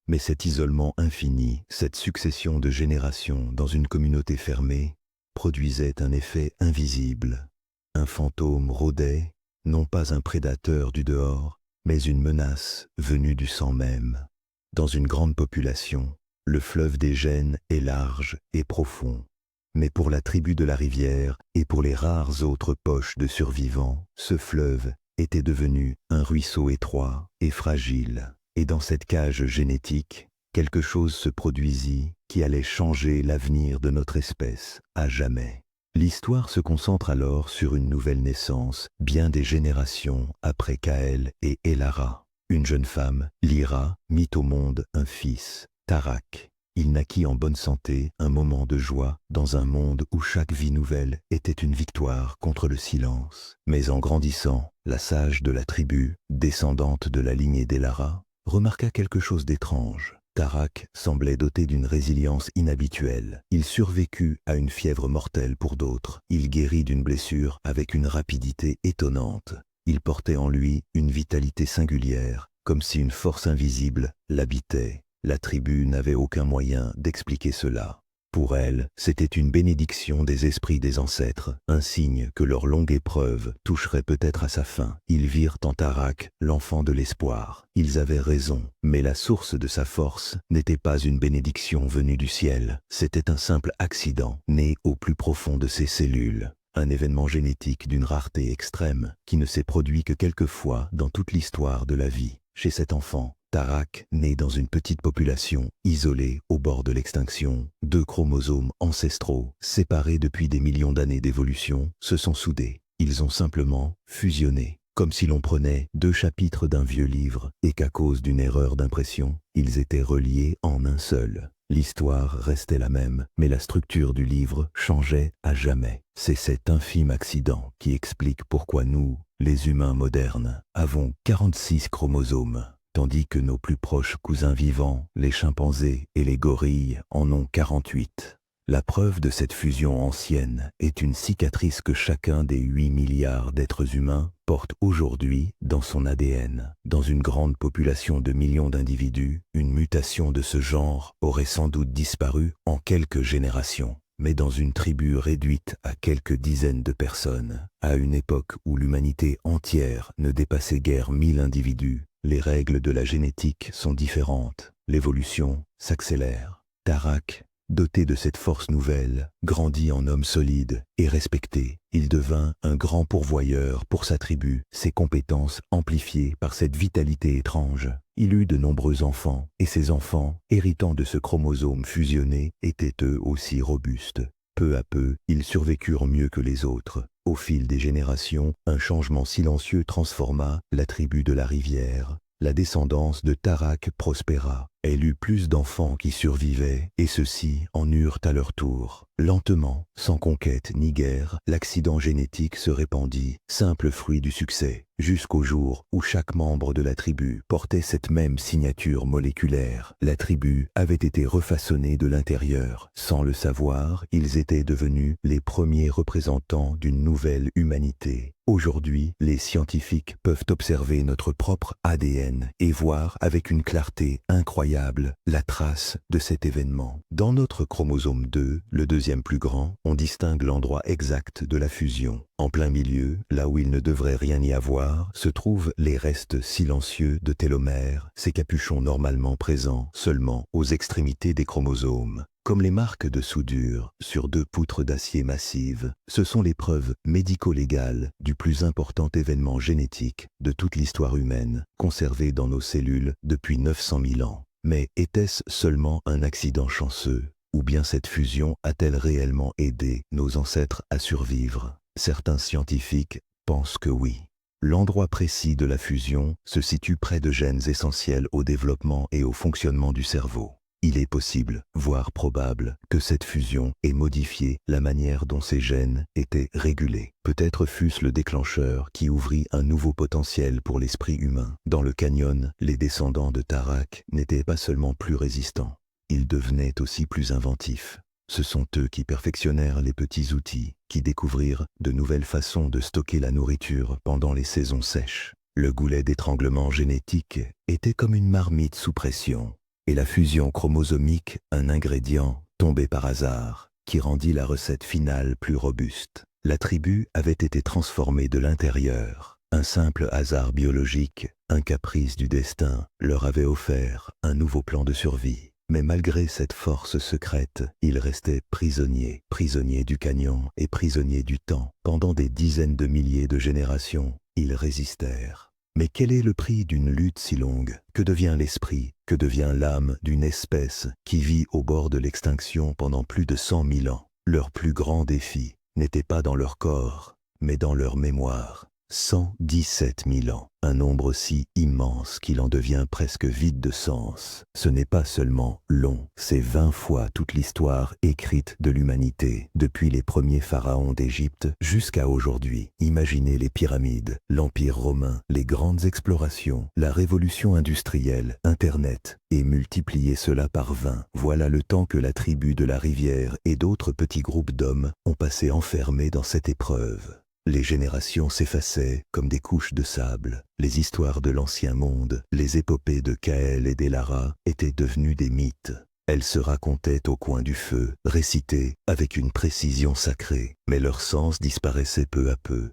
Mais cet isolement infini, cette succession de générations dans une communauté fermée, produisait un effet invisible. Un fantôme rôdait, non pas un prédateur du dehors, mais une menace venue du sang même. Dans une grande population, le fleuve des gènes est large et profond. Mais pour la tribu de la rivière et pour les rares autres poches de survivants, ce fleuve était devenu un ruisseau étroit et fragile. Et dans cette cage génétique, quelque chose se produisit qui allait changer l'avenir de notre espèce à jamais. L'histoire se concentre alors sur une nouvelle naissance, bien des générations après Kael et Elara. Une jeune femme, Lyra, mit au monde un fils, Tarak. Il naquit en bonne santé, un moment de joie, dans un monde où chaque vie nouvelle était une victoire contre le silence. Mais en grandissant, la sage de la tribu, descendante de la lignée d'Elara, remarqua quelque chose d'étrange. Tarak semblait doté d'une résilience inhabituelle. Il survécut à une fièvre mortelle pour d'autres. Il guérit d'une blessure avec une rapidité étonnante. Il portait en lui une vitalité singulière, comme si une force invisible l'habitait. La tribu n'avait aucun moyen d'expliquer cela. Pour elle, c'était une bénédiction des esprits des ancêtres, un signe que leur longue épreuve toucherait peut-être à sa fin. Ils virent en Tarak l'enfant de l'espoir. Ils avaient raison, mais la source de sa force n'était pas une bénédiction venue du ciel. C'était un simple accident, né au plus profond de ses cellules. Un événement génétique d'une rareté extrême qui ne s'est produit que quelques fois dans toute l'histoire de la vie. Chez cet enfant, Tarak, né dans une petite population, isolée au bord de l'extinction, 2 chromosomes ancestraux, séparés depuis des millions d'années d'évolution, se sont soudés. Ils ont simplement fusionné, comme si l'on prenait 2 chapitres d'un vieux livre et qu'à cause d'une erreur d'impression, ils étaient reliés en un seul. L'histoire restait la même, mais la structure du livre changeait à jamais. C'est cet infime accident qui explique pourquoi nous, les humains modernes, avons 46 chromosomes. Tandis que nos plus proches cousins vivants, les chimpanzés et les gorilles, en ont 48. La preuve de cette fusion ancienne est une cicatrice que chacun des 8 milliards d'êtres humains porte aujourd'hui dans son ADN. Dans une grande population de millions d'individus, une mutation de ce genre aurait sans doute disparu en quelques générations. Mais dans une tribu réduite à quelques dizaines de personnes, à une époque où l'humanité entière ne dépassait guère 1000 individus, les règles de la génétique sont différentes. L'évolution s'accélère. Tarak, doté de cette force nouvelle, grandit en homme solide et respecté. Il devint un grand pourvoyeur pour sa tribu, ses compétences amplifiées par cette vitalité étrange. Il eut de nombreux enfants, et ces enfants, héritant de ce chromosome fusionné, étaient eux aussi robustes. Peu à peu, ils survécurent mieux que les autres. Au fil des générations, un changement silencieux transforma la tribu de la rivière. La descendance de Tarak prospéra. Elle eut plus d'enfants qui survivaient, et ceux-ci en eurent à leur tour. Lentement, sans conquête ni guerre, l'accident génétique se répandit, simple fruit du succès, jusqu'au jour où chaque membre de la tribu portait cette même signature moléculaire. La tribu avait été refaçonnée de l'intérieur. Sans le savoir, ils étaient devenus les premiers représentants d'une nouvelle humanité. Aujourd'hui, les scientifiques peuvent observer notre propre ADN et voir avec une clarté incroyable la trace de cet événement. Dans notre chromosome 2, le deuxième plus grand, on distingue l'endroit exact de la fusion. En plein milieu, là où il ne devrait rien y avoir, se trouvent les restes silencieux de télomères, ces capuchons normalement présents seulement aux extrémités des chromosomes. Comme les marques de soudure sur deux poutres d'acier massives, ce sont les preuves médico-légales du plus important événement génétique de toute l'histoire humaine, conservé dans nos cellules depuis 900 000 ans. Mais était-ce seulement un accident chanceux? Ou bien cette fusion a-t-elle réellement aidé nos ancêtres à survivre? Certains scientifiques pensent que oui. L'endroit précis de la fusion se situe près de gènes essentiels au développement et au fonctionnement du cerveau. Il est possible, voire probable, que cette fusion ait modifié la manière dont ces gènes étaient régulés. Peut-être fut-ce le déclencheur qui ouvrit un nouveau potentiel pour l'esprit humain. Dans le canyon, les descendants de Tarak n'étaient pas seulement plus résistants, ils devenaient aussi plus inventifs. Ce sont eux qui perfectionnèrent les petits outils, qui découvrirent de nouvelles façons de stocker la nourriture pendant les saisons sèches. Le goulet d'étranglement génétique était comme une marmite sous pression. Et la fusion chromosomique, un ingrédient tombé par hasard, qui rendit la recette finale plus robuste. La tribu avait été transformée de l'intérieur. Un simple hasard biologique, un caprice du destin, leur avait offert un nouveau plan de survie. Mais malgré cette force secrète, ils restaient prisonniers, prisonniers du canyon et prisonniers du temps. Pendant des dizaines de milliers de générations, ils résistèrent. Mais quel est le prix d'une lutte si longue? Que devient l'esprit? Que devient l'âme d'une espèce qui vit au bord de l'extinction pendant plus de 100 000 ans? Leur plus grand défi n'était pas dans leur corps, mais dans leur mémoire. 117 000 ans, un nombre si immense qu'il en devient presque vide de sens. Ce n'est pas seulement long, c'est 20 fois toute l'histoire écrite de l'humanité, depuis les premiers pharaons d'Égypte jusqu'à aujourd'hui. Imaginez les pyramides, l'Empire romain, les grandes explorations, la révolution industrielle, Internet, et multipliez cela par 20. Voilà le temps que la tribu de la rivière et d'autres petits groupes d'hommes ont passé enfermés dans cette épreuve. Les générations s'effaçaient comme des couches de sable. Les histoires de l'ancien monde, les épopées de Kael et d'Elara étaient devenues des mythes. Elles se racontaient au coin du feu, récitées avec une précision sacrée, mais leur sens disparaissait peu à peu.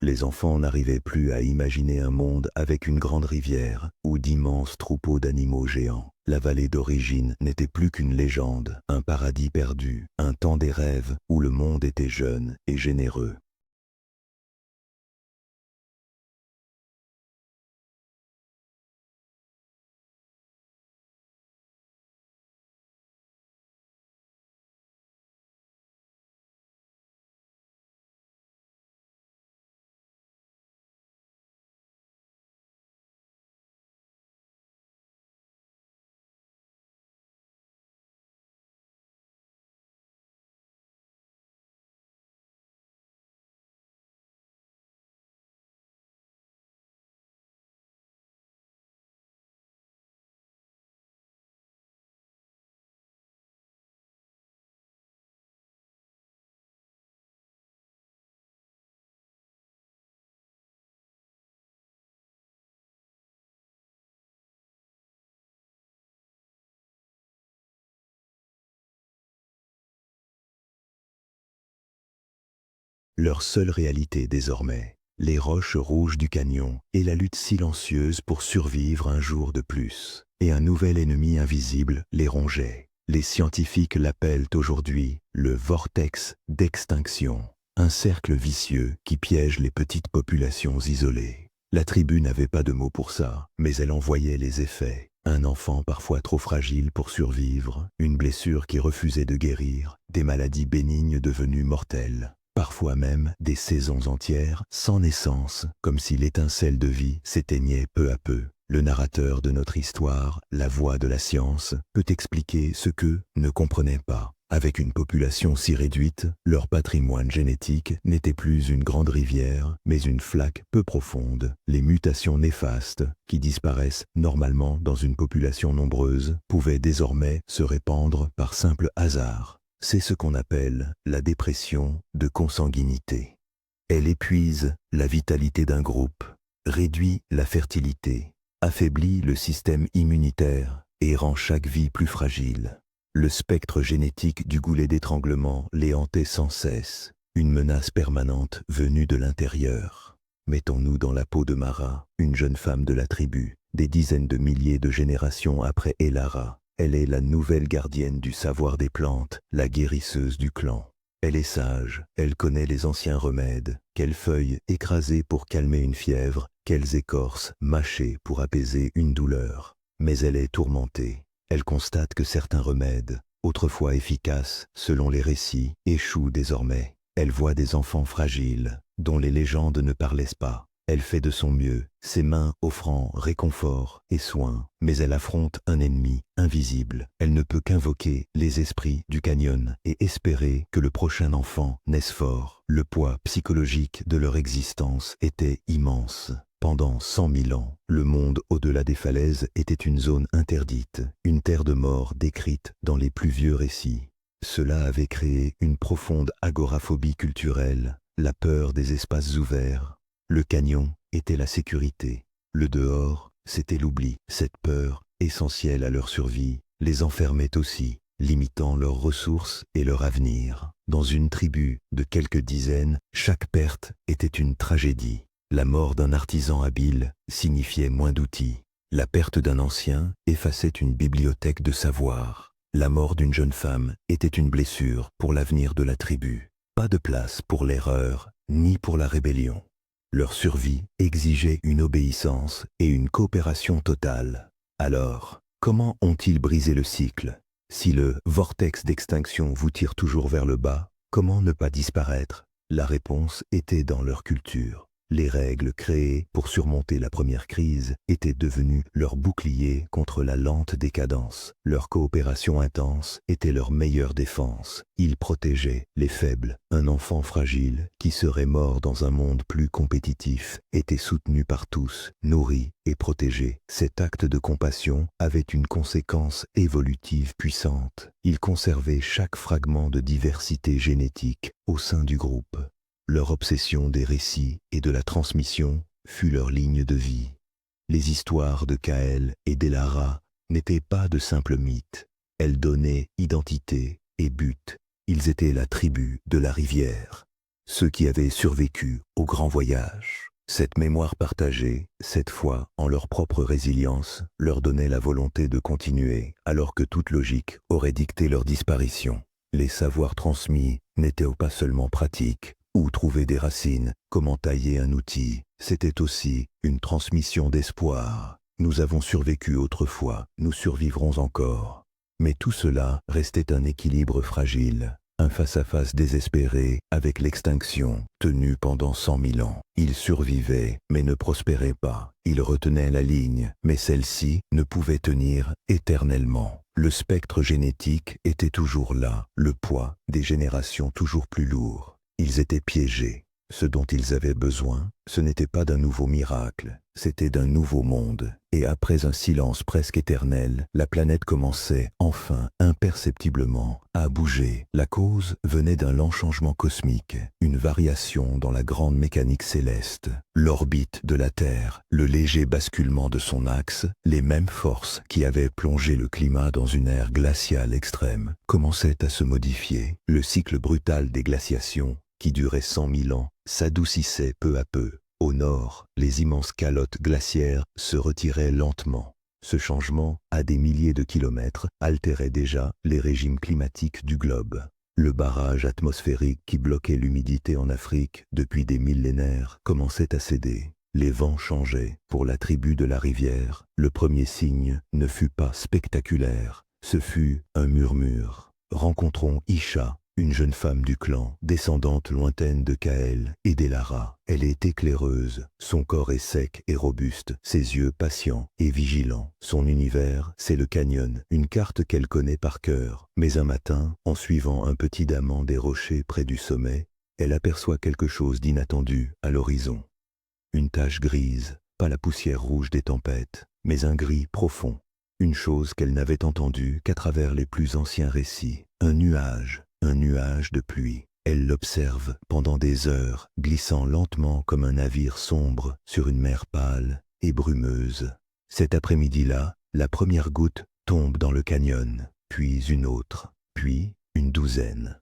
Les enfants n'arrivaient plus à imaginer un monde avec une grande rivière ou d'immenses troupeaux d'animaux géants. La vallée d'origine n'était plus qu'une légende, un paradis perdu, un temps des rêves où le monde était jeune et généreux. Leur seule réalité désormais, les roches rouges du canyon et la lutte silencieuse pour survivre un jour de plus. Et un nouvel ennemi invisible les rongeait. Les scientifiques l'appellent aujourd'hui le vortex d'extinction, un cercle vicieux qui piège les petites populations isolées. La tribu n'avait pas de mots pour ça, mais elle en voyait les effets. Un enfant parfois trop fragile pour survivre, une blessure qui refusait de guérir, des maladies bénignes devenues mortelles. Parfois même des saisons entières sans naissance, comme si l'étincelle de vie s'éteignait peu à peu. Le narrateur de notre histoire, la voix de la science, peut expliquer ce qu'eux ne comprenaient pas. Avec une population si réduite, leur patrimoine génétique n'était plus une grande rivière, mais une flaque peu profonde. Les mutations néfastes, qui disparaissent normalement dans une population nombreuse, pouvaient désormais se répandre par simple hasard. C'est ce qu'on appelle la dépression de consanguinité. Elle épuise la vitalité d'un groupe, réduit la fertilité, affaiblit le système immunitaire et rend chaque vie plus fragile. Le spectre génétique du goulet d'étranglement les hantait sans cesse, une menace permanente venue de l'intérieur. Mettons-nous dans la peau de Mara, une jeune femme de la tribu, des dizaines de milliers de générations après Elara. Elle est la nouvelle gardienne du savoir des plantes, la guérisseuse du clan. Elle est sage, elle connaît les anciens remèdes, quelles feuilles écraser pour calmer une fièvre, quelles écorces mâcher pour apaiser une douleur. Mais elle est tourmentée. Elle constate que certains remèdes, autrefois efficaces selon les récits, échouent désormais. Elle voit des enfants fragiles, dont les légendes ne parlaient pas. Elle fait de son mieux, ses mains offrant réconfort et soin, mais elle affronte un ennemi invisible. Elle ne peut qu'invoquer les esprits du canyon et espérer que le prochain enfant naisse fort. Le poids psychologique de leur existence était immense. Pendant 100 000 ans, le monde au-delà des falaises était une zone interdite, une terre de mort décrite dans les plus vieux récits. Cela avait créé une profonde agoraphobie culturelle, la peur des espaces ouverts. Le canyon était la sécurité. Le dehors, c'était l'oubli. Cette peur, essentielle à leur survie, les enfermait aussi, limitant leurs ressources et leur avenir. Dans une tribu de quelques dizaines, chaque perte était une tragédie. La mort d'un artisan habile signifiait moins d'outils. La perte d'un ancien effaçait une bibliothèque de savoir. La mort d'une jeune femme était une blessure pour l'avenir de la tribu. Pas de place pour l'erreur, ni pour la rébellion. Leur survie exigeait une obéissance et une coopération totale. Alors, comment ont-ils brisé le cycle? Si le vortex d'extinction vous tire toujours vers le bas, comment ne pas disparaître? La réponse était dans leur culture. Les règles créées pour surmonter la première crise étaient devenues leur bouclier contre la lente décadence. Leur coopération intense était leur meilleure défense. Ils protégeaient les faibles. Un enfant fragile qui serait mort dans un monde plus compétitif était soutenu par tous, nourri et protégé. Cet acte de compassion avait une conséquence évolutive puissante. Ils conservaient chaque fragment de diversité génétique au sein du groupe. Leur obsession des récits et de la transmission fut leur ligne de vie. Les histoires de Kael et d'Elara n'étaient pas de simples mythes. Elles donnaient identité et but. Ils étaient la tribu de la rivière, ceux qui avaient survécu au grand voyage. Cette mémoire partagée, cette foi en leur propre résilience, leur donnait la volonté de continuer, alors que toute logique aurait dicté leur disparition. Les savoirs transmis n'étaient pas seulement pratiques. Où trouver des racines, comment tailler un outil, c'était aussi une transmission d'espoir. Nous avons survécu autrefois, nous survivrons encore. Mais tout cela restait un équilibre fragile, un face-à-face désespéré avec l'extinction, tenu pendant 100 000 ans. Ils survivaient, mais ne prospéraient pas. Ils retenaient la ligne, mais celle-ci ne pouvait tenir éternellement. Le spectre génétique était toujours là, le poids des générations toujours plus lourd. Ils étaient piégés. Ce dont ils avaient besoin, ce n'était pas d'un nouveau miracle, c'était d'un nouveau monde. Et après un silence presque éternel, la planète commençait, enfin, imperceptiblement, à bouger. La cause venait d'un lent changement cosmique, une variation dans la grande mécanique céleste. L'orbite de la Terre, le léger basculement de son axe, les mêmes forces qui avaient plongé le climat dans une ère glaciale extrême, commençaient à se modifier. Le cycle brutal des glaciations, qui durait 100 000 ans, s'adoucissait peu à peu. Au nord, les immenses calottes glaciaires se retiraient lentement. Ce changement, à des milliers de kilomètres, altérait déjà les régimes climatiques du globe. Le barrage atmosphérique qui bloquait l'humidité en Afrique depuis des millénaires commençait à céder. Les vents changeaient. Pour la tribu de la rivière, le premier signe ne fut pas spectaculaire, ce fut un murmure. Rencontrons Isha, une jeune femme du clan, descendante lointaine de Kael et d'Elara. Elle est éclaireuse, son corps est sec et robuste, ses yeux patients et vigilants. Son univers, c'est le canyon, une carte qu'elle connaît par cœur. Mais un matin, en suivant un petit diamant des rochers près du sommet, elle aperçoit quelque chose d'inattendu à l'horizon. Une tache grise, pas la poussière rouge des tempêtes, mais un gris profond. Une chose qu'elle n'avait entendue qu'à travers les plus anciens récits. Un nuage de pluie. Elle l'observe pendant des heures, glissant lentement comme un navire sombre sur une mer pâle et brumeuse. Cet après-midi-là, la première goutte tombe dans le canyon, puis une autre, puis une douzaine.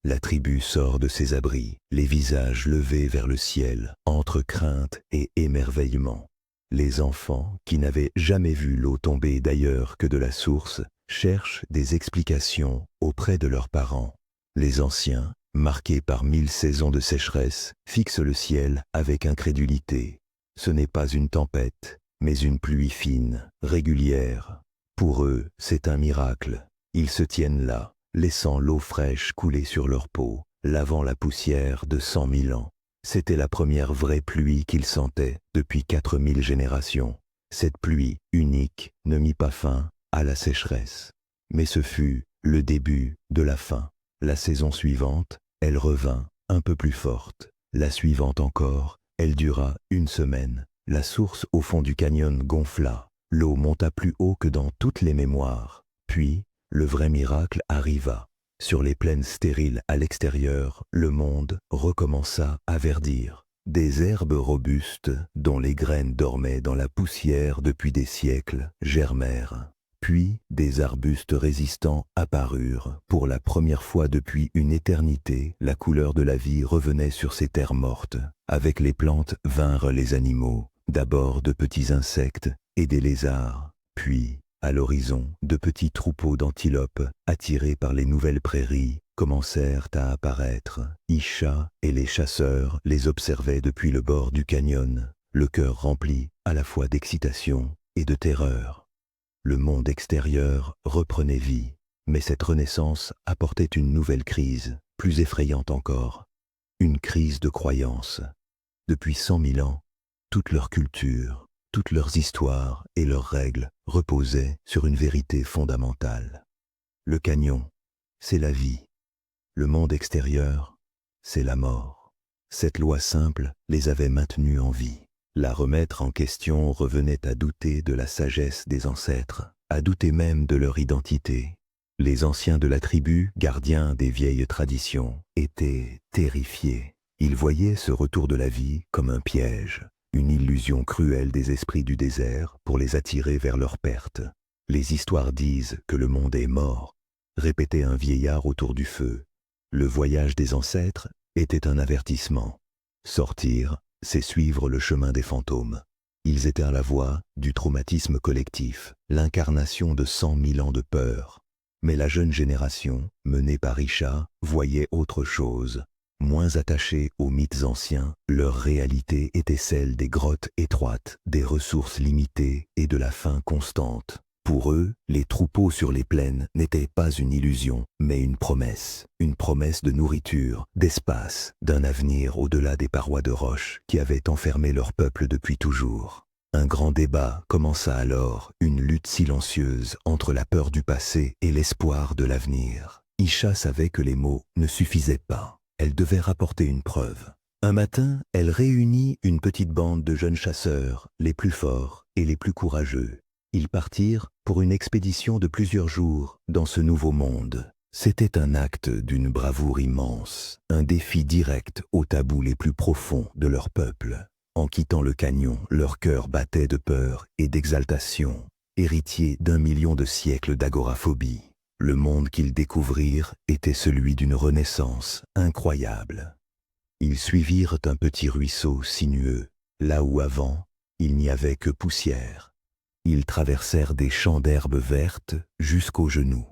La tribu sort de ses abris, les visages levés vers le ciel, entre crainte et émerveillement. Les enfants, qui n'avaient jamais vu l'eau tomber d'ailleurs que de la source, cherchent des explications auprès de leurs parents. Les anciens, marqués par 1000 saisons de sécheresse, fixent le ciel avec incrédulité. Ce n'est pas une tempête, mais une pluie fine, régulière. Pour eux, c'est un miracle. Ils se tiennent là, laissant l'eau fraîche couler sur leur peau, lavant la poussière de 100 000 ans. C'était la première vraie pluie qu'ils sentaient depuis 4000 générations. Cette pluie unique ne mit pas fin à la sécheresse. Mais ce fut le début de la fin. La saison suivante, elle revint un peu plus forte. La suivante encore, elle dura une semaine. La source au fond du canyon gonfla. L'eau monta plus haut que dans toutes les mémoires. Puis, le vrai miracle arriva. Sur les plaines stériles à l'extérieur, le monde recommença à verdir. Des herbes robustes, dont les graines dormaient dans la poussière depuis des siècles, germèrent. Puis des arbustes résistants apparurent. Pour la première fois depuis une éternité, la couleur de la vie revenait sur ces terres mortes. Avec les plantes vinrent les animaux, d'abord de petits insectes et des lézards, puis à l'horizon, de petits troupeaux d'antilopes, attirés par les nouvelles prairies, commencèrent à apparaître. Isha et les chasseurs les observaient depuis le bord du canyon, le cœur rempli à la fois d'excitation et de terreur. Le monde extérieur reprenait vie, mais cette renaissance apportait une nouvelle crise, plus effrayante encore, une crise de croyance. Depuis 100 000 ans, toute leur culture, toutes leurs histoires et leurs règles reposaient sur une vérité fondamentale. Le canyon, c'est la vie. Le monde extérieur, c'est la mort. Cette loi simple les avait maintenus en vie. La remettre en question revenait à douter de la sagesse des ancêtres, à douter même de leur identité. Les anciens de la tribu, gardiens des vieilles traditions, étaient terrifiés. Ils voyaient ce retour de la vie comme un piège. Une illusion cruelle des esprits du désert pour les attirer vers leur perte. Les histoires disent que le monde est mort, répétait un vieillard autour du feu. Le voyage des ancêtres était un avertissement. Sortir, c'est suivre le chemin des fantômes. Ils étaient à la voie du traumatisme collectif, l'incarnation de 100 000 ans de peur. Mais la jeune génération, menée par Isha, voyait autre chose. Moins attachés aux mythes anciens, leur réalité était celle des grottes étroites, des ressources limitées et de la faim constante. Pour eux, les troupeaux sur les plaines n'étaient pas une illusion, mais une promesse de nourriture, d'espace, d'un avenir au-delà des parois de roche qui avaient enfermé leur peuple depuis toujours. Un grand débat commença alors, une lutte silencieuse entre la peur du passé et l'espoir de l'avenir. Isha savait que les mots ne suffisaient pas. Elle devait rapporter une preuve. Un matin, elle réunit une petite bande de jeunes chasseurs, les plus forts et les plus courageux. Ils partirent pour une expédition de plusieurs jours dans ce nouveau monde. C'était un acte d'une bravoure immense, un défi direct aux tabous les plus profonds de leur peuple. En quittant le canyon, leur cœur battait de peur et d'exaltation, héritiers d'1 million de siècles d'agoraphobie. Le monde qu'ils découvrirent était celui d'une renaissance incroyable. Ils suivirent un petit ruisseau sinueux, là où avant, il n'y avait que poussière. Ils traversèrent des champs d'herbes vertes jusqu'aux genoux.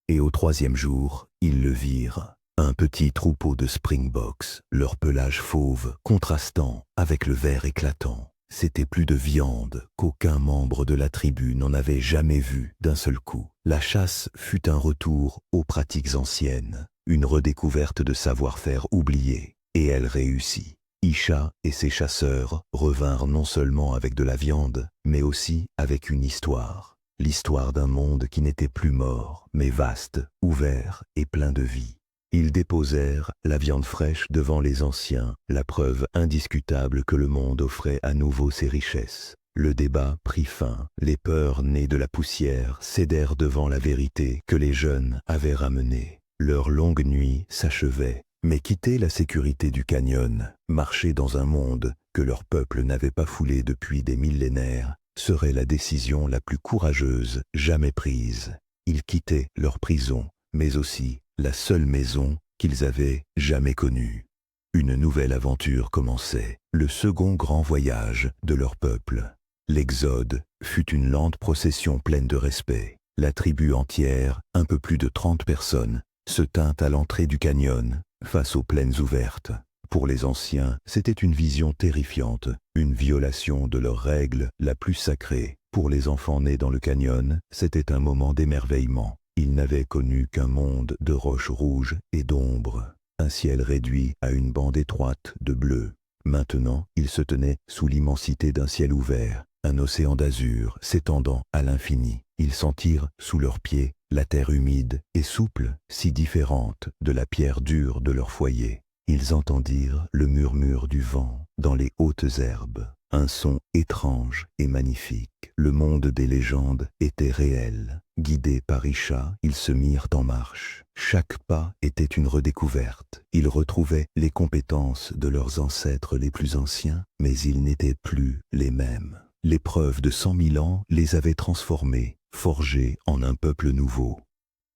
Et au 3e jour, ils le virent, un petit troupeau de springboks, leur pelage fauve contrastant avec le vert éclatant. C'était plus de viande qu'aucun membre de la tribu n'en avait jamais vu d'un seul coup. La chasse fut un retour aux pratiques anciennes, une redécouverte de savoir-faire oublié. Et elle réussit. Isha et ses chasseurs revinrent non seulement avec de la viande, mais aussi avec une histoire. L'histoire d'un monde qui n'était plus mort, mais vaste, ouvert et plein de vie. Ils déposèrent la viande fraîche devant les anciens, la preuve indiscutable que le monde offrait à nouveau ses richesses. Le débat prit fin, les peurs nées de la poussière cédèrent devant la vérité que les jeunes avaient ramenée. Leur longue nuit s'achevait, mais quitter la sécurité du canyon, marcher dans un monde que leur peuple n'avait pas foulé depuis des millénaires, serait la décision la plus courageuse jamais prise. Ils quittaient leur prison, mais aussi la seule maison qu'ils avaient jamais connue. Une nouvelle aventure commençait, le second grand voyage de leur peuple. L'Exode fut une lente procession pleine de respect. La tribu entière, un peu plus de 30 personnes, se tint à l'entrée du canyon, face aux plaines ouvertes. Pour les anciens, c'était une vision terrifiante, une violation de leurs règles la plus sacrée. Pour les enfants nés dans le canyon, c'était un moment d'émerveillement. Ils n'avaient connu qu'un monde de roches rouges et d'ombre, un ciel réduit à une bande étroite de bleu. Maintenant, ils se tenaient sous l'immensité d'un ciel ouvert, un océan d'azur s'étendant à l'infini. Ils sentirent sous leurs pieds la terre humide et souple, si différente de la pierre dure de leur foyer. Ils entendirent le murmure du vent dans les hautes herbes, un son étrange et magnifique. Le monde des légendes était réel. Guidés par Isha, ils se mirent en marche. Chaque pas était une redécouverte. Ils retrouvaient les compétences de leurs ancêtres les plus anciens, mais ils n'étaient plus les mêmes. L'épreuve de 100 000 ans les avait transformés, forgés en un peuple nouveau.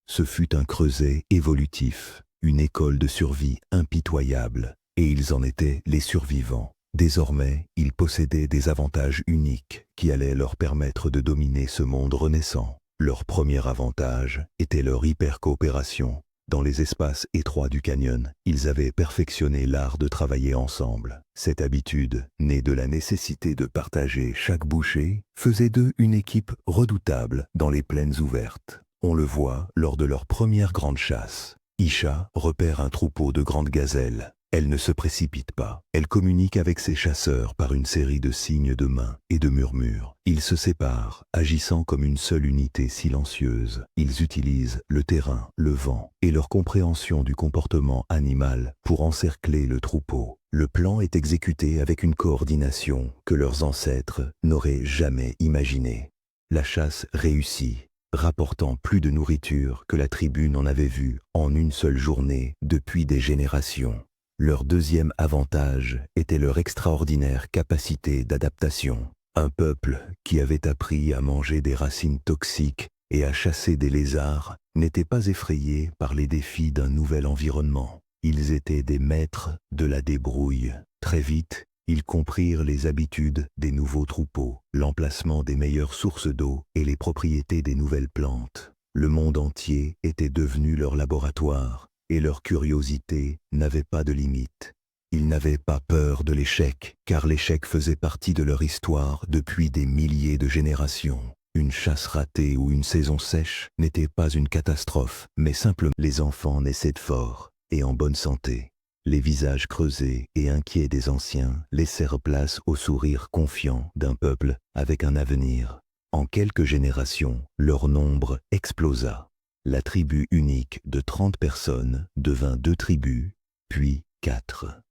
Ce fut un creuset évolutif, une école de survie impitoyable, et ils en étaient les survivants. Désormais, ils possédaient des avantages uniques qui allaient leur permettre de dominer ce monde renaissant. Leur premier avantage était leur hyper-coopération. Dans les espaces étroits du canyon, ils avaient perfectionné l'art de travailler ensemble. Cette habitude, née de la nécessité de partager chaque bouchée, faisait d'eux une équipe redoutable dans les plaines ouvertes. On le voit lors de leur première grande chasse. Isha repère un troupeau de grandes gazelles. Elle ne se précipite pas. Elle communique avec ses chasseurs par une série de signes de main et de murmures. Ils se séparent, agissant comme une seule unité silencieuse. Ils utilisent le terrain, le vent et leur compréhension du comportement animal pour encercler le troupeau. Le plan est exécuté avec une coordination que leurs ancêtres n'auraient jamais imaginée. La chasse réussit, rapportant plus de nourriture que la tribu n'en avait vue en une seule journée depuis des générations. Leur deuxième avantage était leur extraordinaire capacité d'adaptation. Un peuple qui avait appris à manger des racines toxiques et à chasser des lézards n'était pas effrayé par les défis d'un nouvel environnement. Ils étaient des maîtres de la débrouille. Très vite, ils comprirent les habitudes des nouveaux troupeaux, l'emplacement des meilleures sources d'eau et les propriétés des nouvelles plantes. Le monde entier était devenu leur laboratoire. Et leur curiosité n'avait pas de limite. Ils n'avaient pas peur de l'échec, car l'échec faisait partie de leur histoire depuis des milliers de générations. Une chasse ratée ou une saison sèche n'était pas une catastrophe, mais simplement les enfants naissaient forts et en bonne santé. Les visages creusés et inquiets des anciens laissèrent place au sourire confiant d'un peuple avec un avenir. En quelques générations, leur nombre explosa. La tribu unique de 30 personnes devint 2 tribus, puis 4.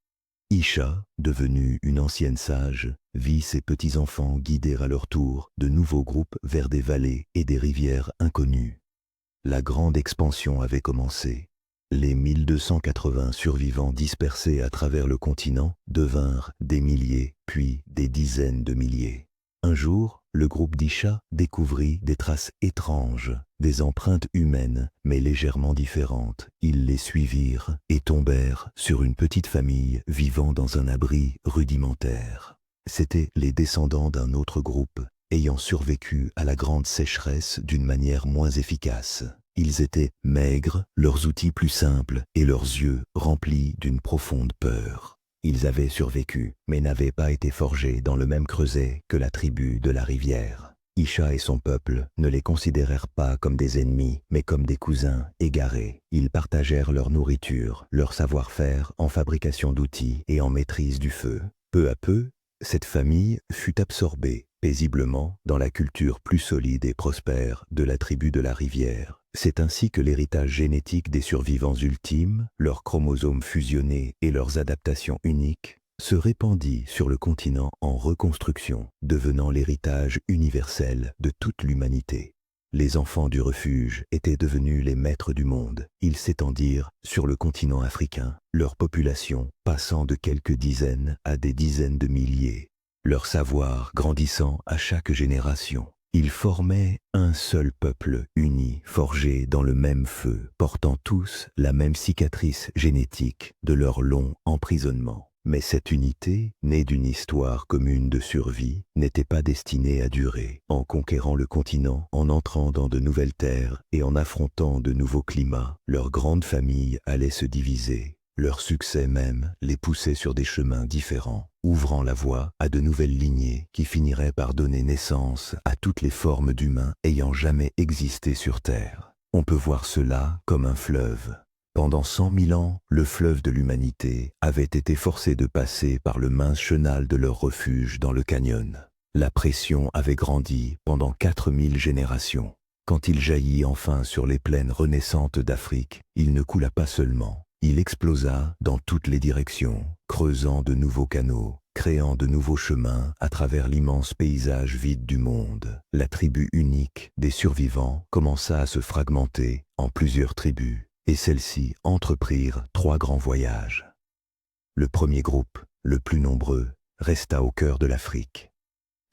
Isha, devenue une ancienne sage, vit ses petits-enfants guider à leur tour de nouveaux groupes vers des vallées et des rivières inconnues. La grande expansion avait commencé. Les 1280 survivants dispersés à travers le continent devinrent des milliers, puis des dizaines de milliers. Un jour, le groupe d'Isha découvrit des traces étranges, des empreintes humaines, mais légèrement différentes. Ils les suivirent et tombèrent sur une petite famille vivant dans un abri rudimentaire. C'étaient les descendants d'un autre groupe, ayant survécu à la grande sécheresse d'une manière moins efficace. Ils étaient maigres, leurs outils plus simples et leurs yeux remplis d'une profonde peur. Ils avaient survécu, mais n'avaient pas été forgés dans le même creuset que la tribu de la rivière. Isha et son peuple ne les considérèrent pas comme des ennemis, mais comme des cousins égarés. Ils partagèrent leur nourriture, leur savoir-faire en fabrication d'outils et en maîtrise du feu. Peu à peu, cette famille fut absorbée paisiblement dans la culture plus solide et prospère de la tribu de la rivière. C'est ainsi que l'héritage génétique des survivants ultimes, leurs chromosomes fusionnés et leurs adaptations uniques, se répandit sur le continent en reconstruction, devenant l'héritage universel de toute l'humanité. Les enfants du refuge étaient devenus les maîtres du monde. Ils s'étendirent sur le continent africain, leur population passant de quelques dizaines à des dizaines de milliers, leur savoir grandissant à chaque génération. Ils formaient un seul peuple uni, forgé dans le même feu, portant tous la même cicatrice génétique de leur long emprisonnement. Mais cette unité, née d'une histoire commune de survie, n'était pas destinée à durer. En conquérant le continent, en entrant dans de nouvelles terres et en affrontant de nouveaux climats, leur grande famille allait se diviser. Leur succès même les poussait sur des chemins différents, ouvrant la voie à de nouvelles lignées qui finiraient par donner naissance à toutes les formes d'humains ayant jamais existé sur Terre. On peut voir cela comme un fleuve. Pendant 100 000 ans, le fleuve de l'humanité avait été forcé de passer par le mince chenal de leur refuge dans le canyon. La pression avait grandi pendant 4000 générations. Quand il jaillit enfin sur les plaines renaissantes d'Afrique, il ne coula pas seulement. Il explosa dans toutes les directions, creusant de nouveaux canaux, créant de nouveaux chemins à travers l'immense paysage vide du monde. La tribu unique des survivants commença à se fragmenter en plusieurs tribus, et celles-ci entreprirent 3 grands voyages. Le premier groupe, le plus nombreux, resta au cœur de l'Afrique.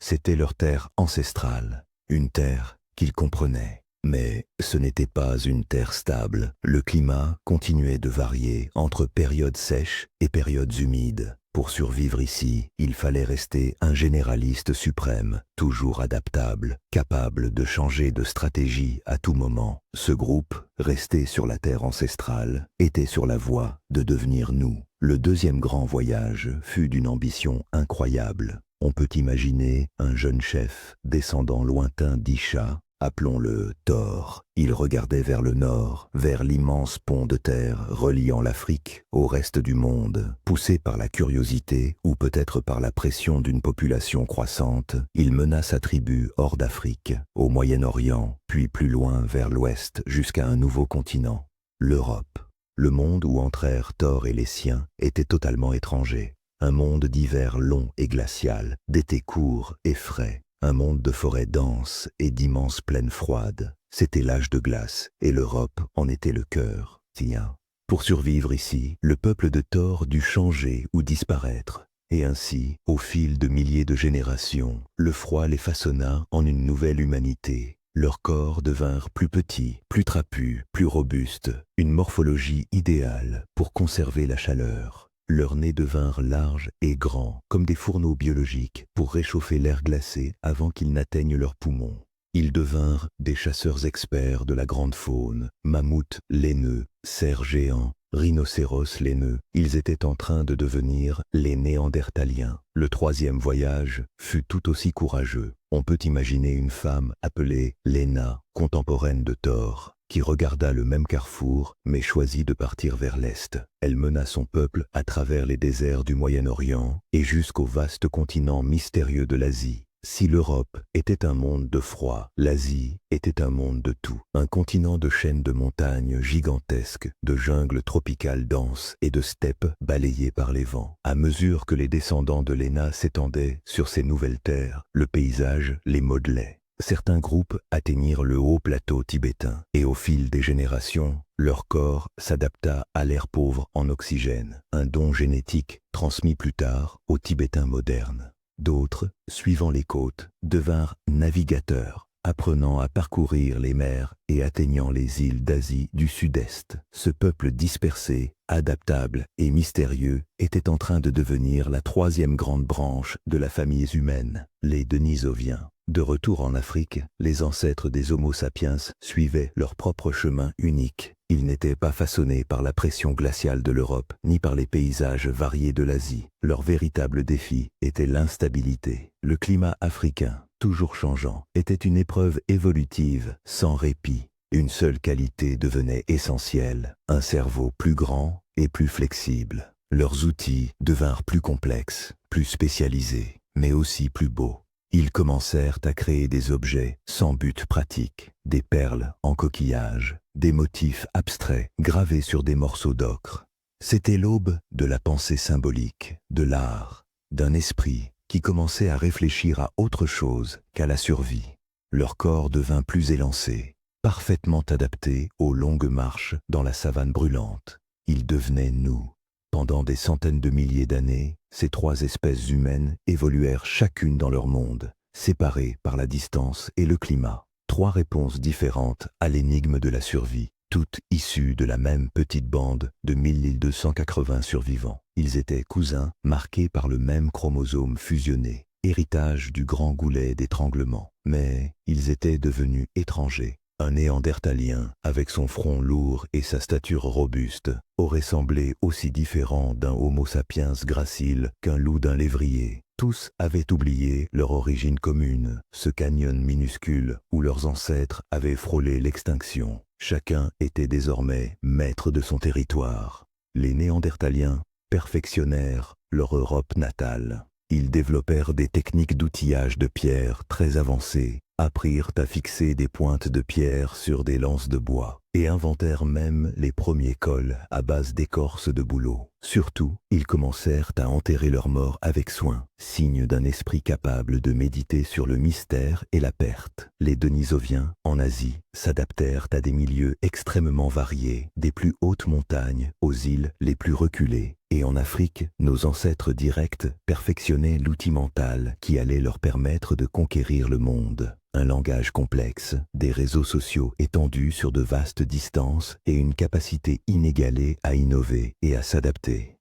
C'était leur terre ancestrale, une terre qu'ils comprenaient. Mais ce n'était pas une terre stable. Le climat continuait de varier entre périodes sèches et périodes humides. Pour survivre ici, il fallait rester un généraliste suprême, toujours adaptable, capable de changer de stratégie à tout moment. Ce groupe, resté sur la terre ancestrale, était sur la voie de devenir nous. Le deuxième grand voyage fut d'une ambition incroyable. On peut imaginer un jeune chef, descendant lointain d'Isha, appelons-le Thor. Il regardait vers le nord, vers l'immense pont de terre reliant l'Afrique au reste du monde. Poussé par la curiosité ou peut-être par la pression d'une population croissante, il mena sa tribu hors d'Afrique, au Moyen-Orient, puis plus loin vers l'ouest jusqu'à un nouveau continent, l'Europe. Le monde où entrèrent Thor et les siens était totalement étranger. Un monde d'hiver long et glacial, d'été court et frais. Un monde de forêts denses et d'immenses plaines froides. C'était l'âge de glace, et l'Europe en était le cœur. Tiens, pour survivre ici, le peuple de Thor dut changer ou disparaître. Et ainsi, au fil de milliers de générations, le froid les façonna en une nouvelle humanité. Leurs corps devinrent plus petits, plus trapus, plus robustes, une morphologie idéale pour conserver la chaleur. Leurs nez devinrent larges et grands, comme des fourneaux biologiques, pour réchauffer l'air glacé avant qu'ils n'atteignent leurs poumons. Ils devinrent des chasseurs experts de la grande faune, mammouths laineux, cerfs géants, rhinocéros laineux. Ils étaient en train de devenir les Néandertaliens. Le troisième voyage fut tout aussi courageux. On peut imaginer une femme appelée Léna, contemporaine de Thor, qui regarda le même carrefour, mais choisit de partir vers l'est. Elle mena son peuple à travers les déserts du Moyen-Orient et jusqu'au vaste continent mystérieux de l'Asie. Si l'Europe était un monde de froid, l'Asie était un monde de tout. Un continent de chaînes de montagnes gigantesques, de jungles tropicales denses et de steppes balayées par les vents. À mesure que les descendants de Léna s'étendaient sur ces nouvelles terres, le paysage les modelait. Certains groupes atteignirent le haut plateau tibétain, et au fil des générations, leur corps s'adapta à l'air pauvre en oxygène, un don génétique transmis plus tard aux Tibétains modernes. D'autres, suivant les côtes, devinrent navigateurs, apprenant à parcourir les mers et atteignant les îles d'Asie du Sud-Est. Ce peuple dispersé, adaptable et mystérieux était en train de devenir la troisième grande branche de la famille humaine, les Denisoviens. De retour en Afrique, les ancêtres des Homo sapiens suivaient leur propre chemin unique. Ils n'étaient pas façonnés par la pression glaciale de l'Europe, ni par les paysages variés de l'Asie. Leur véritable défi était l'instabilité. Le climat africain, toujours changeant, était une épreuve évolutive, sans répit. Une seule qualité devenait essentielle, un cerveau plus grand et plus flexible. Leurs outils devinrent plus complexes, plus spécialisés, mais aussi plus beaux. Ils commencèrent à créer des objets sans but pratique, des perles en coquillage, des motifs abstraits gravés sur des morceaux d'ocre. C'était l'aube de la pensée symbolique, de l'art, d'un esprit qui commençait à réfléchir à autre chose qu'à la survie. Leur corps devint plus élancé, parfaitement adapté aux longues marches dans la savane brûlante. Ils devenaient nous. Pendant des centaines de milliers d'années, ces trois espèces humaines évoluèrent chacune dans leur monde, séparées par la distance et le climat. Trois réponses différentes à l'énigme de la survie, toutes issues de la même petite bande de 1280 survivants. Ils étaient cousins, marqués par le même chromosome fusionné, héritage du grand goulet d'étranglement. Mais ils étaient devenus étrangers. Un néandertalien, avec son front lourd et sa stature robuste, aurait semblé aussi différent d'un Homo sapiens gracile qu'un loup d'un lévrier. Tous avaient oublié leur origine commune, ce canyon minuscule où leurs ancêtres avaient frôlé l'extinction. Chacun était désormais maître de son territoire. Les Néandertaliens perfectionnèrent leur Europe natale. Ils développèrent des techniques d'outillage de pierre très avancées, apprirent à fixer des pointes de pierre sur des lances de bois et inventèrent même les premiers cols à base d'écorce de bouleau. Surtout, ils commencèrent à enterrer leurs morts avec soin, signe d'un esprit capable de méditer sur le mystère et la perte. Les Denisoviens, en Asie, s'adaptèrent à des milieux extrêmement variés, des plus hautes montagnes aux îles les plus reculées. Et en Afrique, nos ancêtres directs perfectionnaient l'outil mental qui allait leur permettre de conquérir le monde. Un langage complexe, des réseaux sociaux étendus sur de vastes distances et une capacité inégalée à innover et à s'adapter.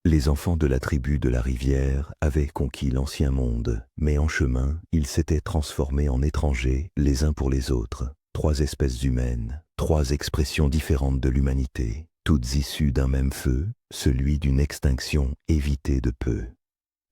Les enfants de la tribu de la rivière avaient conquis l'ancien monde, mais en chemin, ils s'étaient transformés en étrangers les uns pour les autres. Trois espèces humaines, trois expressions différentes de l'humanité, toutes issues d'un même feu, celui d'une extinction évitée de peu.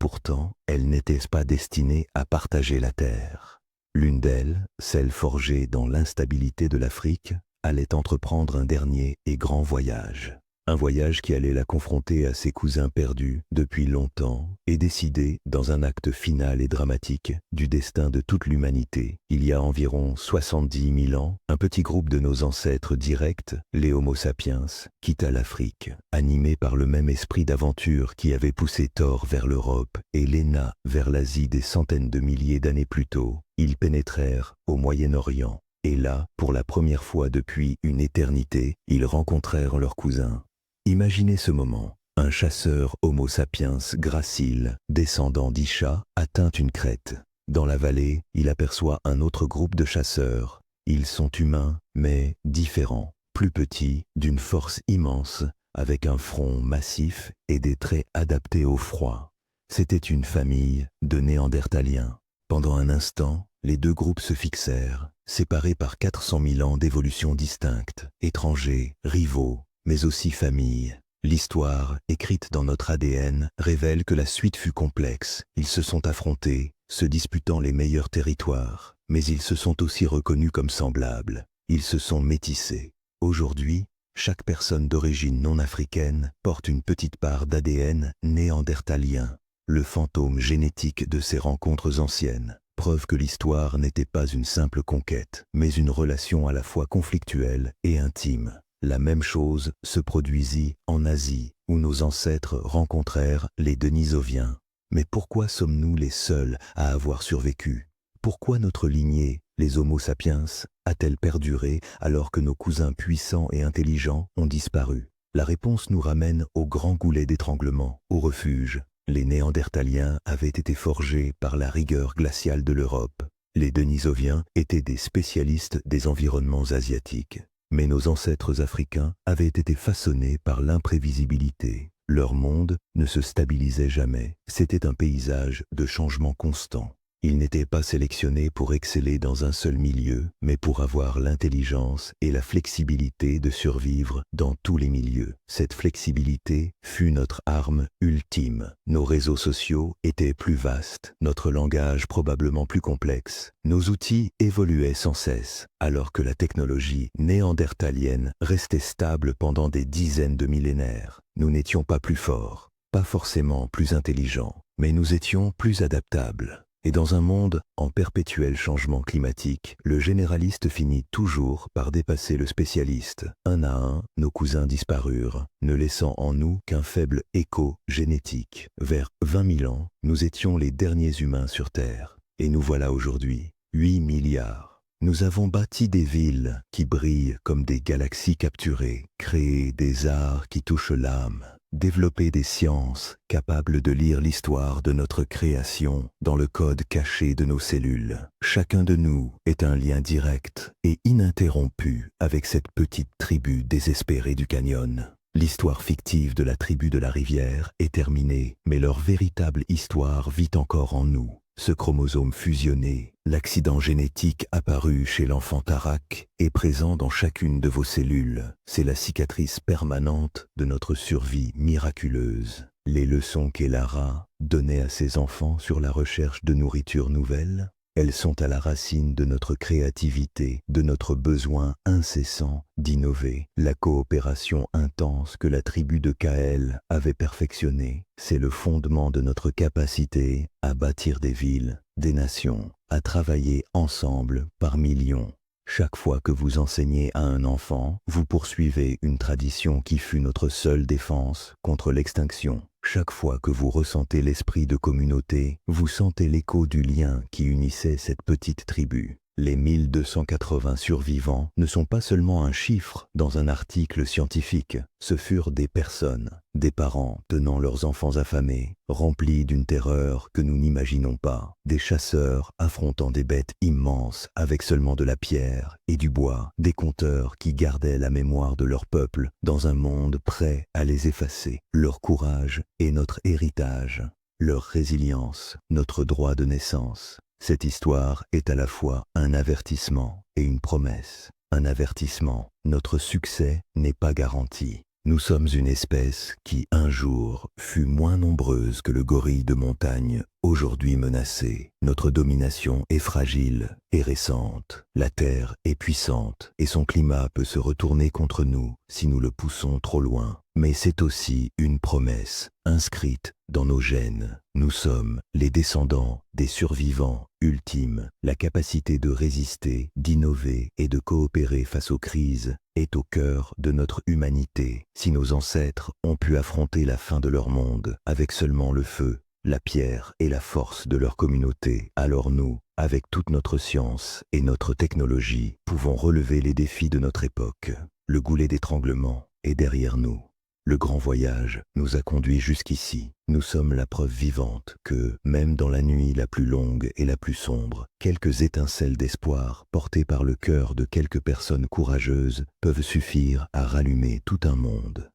Pourtant, elles n'étaient pas destinées à partager la terre. L'une d'elles, celle forgée dans l'instabilité de l'Afrique, allait entreprendre un dernier et grand voyage. Un voyage qui allait la confronter à ses cousins perdus depuis longtemps et décider, dans un acte final et dramatique, du destin de toute l'humanité. Il y a environ 70 000 ans, un petit groupe de nos ancêtres directs, les Homo sapiens, quitta l'Afrique, animé par le même esprit d'aventure qui avait poussé Thor vers l'Europe et Léna vers l'Asie des centaines de milliers d'années plus tôt. Ils pénétrèrent au Moyen-Orient. Et là, pour la première fois depuis une éternité, ils rencontrèrent leurs cousins. Imaginez ce moment. Un chasseur Homo sapiens gracile, descendant d'Isha, atteint une crête. Dans la vallée, il aperçoit un autre groupe de chasseurs. Ils sont humains, mais différents, plus petits, d'une force immense, avec un front massif et des traits adaptés au froid. C'était une famille de Néandertaliens. Pendant un instant, les deux groupes se fixèrent, séparés par 400 000 ans d'évolution distinctes, étrangers, rivaux, mais aussi familles. L'histoire, écrite dans notre ADN, révèle que la suite fut complexe. Ils se sont affrontés, se disputant les meilleurs territoires, mais ils se sont aussi reconnus comme semblables. Ils se sont métissés. Aujourd'hui, chaque personne d'origine non africaine porte une petite part d'ADN néandertalien, le fantôme génétique de ces rencontres anciennes. Preuve que l'histoire n'était pas une simple conquête, mais une relation à la fois conflictuelle et intime. La même chose se produisit en Asie, où nos ancêtres rencontrèrent les Denisoviens. Mais pourquoi sommes-nous les seuls à avoir survécu? Pourquoi notre lignée, les Homo sapiens, a-t-elle perduré alors que nos cousins puissants et intelligents ont disparu? La réponse nous ramène au grand goulet d'étranglement, au refuge. Les Néandertaliens avaient été forgés par la rigueur glaciale de l'Europe. Les Denisoviens étaient des spécialistes des environnements asiatiques. Mais nos ancêtres africains avaient été façonnés par l'imprévisibilité. Leur monde ne se stabilisait jamais. C'était un paysage de changements constants. Ils n'étaient pas sélectionnés pour exceller dans un seul milieu, mais pour avoir l'intelligence et la flexibilité de survivre dans tous les milieux. Cette flexibilité fut notre arme ultime. Nos réseaux sociaux étaient plus vastes, notre langage probablement plus complexe. Nos outils évoluaient sans cesse, alors que la technologie néandertalienne restait stable pendant des dizaines de millénaires. Nous n'étions pas plus forts, pas forcément plus intelligents, mais nous étions plus adaptables. Et dans un monde en perpétuel changement climatique, le généraliste finit toujours par dépasser le spécialiste. Un à un, nos cousins disparurent, ne laissant en nous qu'un faible écho génétique. Vers 20 000 ans, nous étions les derniers humains sur Terre. Et nous voilà aujourd'hui, 8 milliards. Nous avons bâti des villes qui brillent comme des galaxies capturées, créé des arts qui touchent l'âme, développer des sciences capables de lire l'histoire de notre création dans le code caché de nos cellules. Chacun de nous est un lien direct et ininterrompu avec cette petite tribu désespérée du canyon. L'histoire fictive de la tribu de la rivière est terminée, mais leur véritable histoire vit encore en nous. Ce chromosome fusionné, l'accident génétique apparu chez l'enfant Tarak, est présent dans chacune de vos cellules. C'est la cicatrice permanente de notre survie miraculeuse. Les leçons qu'Elara donnait à ses enfants sur la recherche de nourriture nouvelle, elles sont à la racine de notre créativité, de notre besoin incessant d'innover. La coopération intense que la tribu de Kael avait perfectionnée, c'est le fondement de notre capacité à bâtir des villes, des nations, à travailler ensemble par millions. Chaque fois que vous enseignez à un enfant, vous poursuivez une tradition qui fut notre seule défense contre l'extinction. Chaque fois que vous ressentez l'esprit de communauté, vous sentez l'écho du lien qui unissait cette petite tribu. Les 1280 survivants ne sont pas seulement un chiffre dans un article scientifique, ce furent des personnes, des parents tenant leurs enfants affamés, remplis d'une terreur que nous n'imaginons pas, des chasseurs affrontant des bêtes immenses avec seulement de la pierre et du bois, des conteurs qui gardaient la mémoire de leur peuple dans un monde prêt à les effacer. Leur courage est notre héritage, leur résilience, notre droit de naissance. Cette histoire est à la fois un avertissement et une promesse. Un avertissement, notre succès n'est pas garanti. Nous sommes une espèce qui, un jour, fut moins nombreuse que le gorille de montagne, aujourd'hui menacée. Notre domination est fragile et récente. La Terre est puissante et son climat peut se retourner contre nous si nous le poussons trop loin. Mais c'est aussi une promesse inscrite dans nos gènes. Nous sommes les descendants des survivants ultimes. La capacité de résister, d'innover et de coopérer face aux crises est au cœur de notre humanité. Si nos ancêtres ont pu affronter la fin de leur monde avec seulement le feu, la pierre et la force de leur communauté, alors nous, avec toute notre science et notre technologie, pouvons relever les défis de notre époque. Le goulet d'étranglement est derrière nous. Le grand voyage nous a conduits jusqu'ici. Nous sommes la preuve vivante que, même dans la nuit la plus longue et la plus sombre, quelques étincelles d'espoir portées par le cœur de quelques personnes courageuses peuvent suffire à rallumer tout un monde.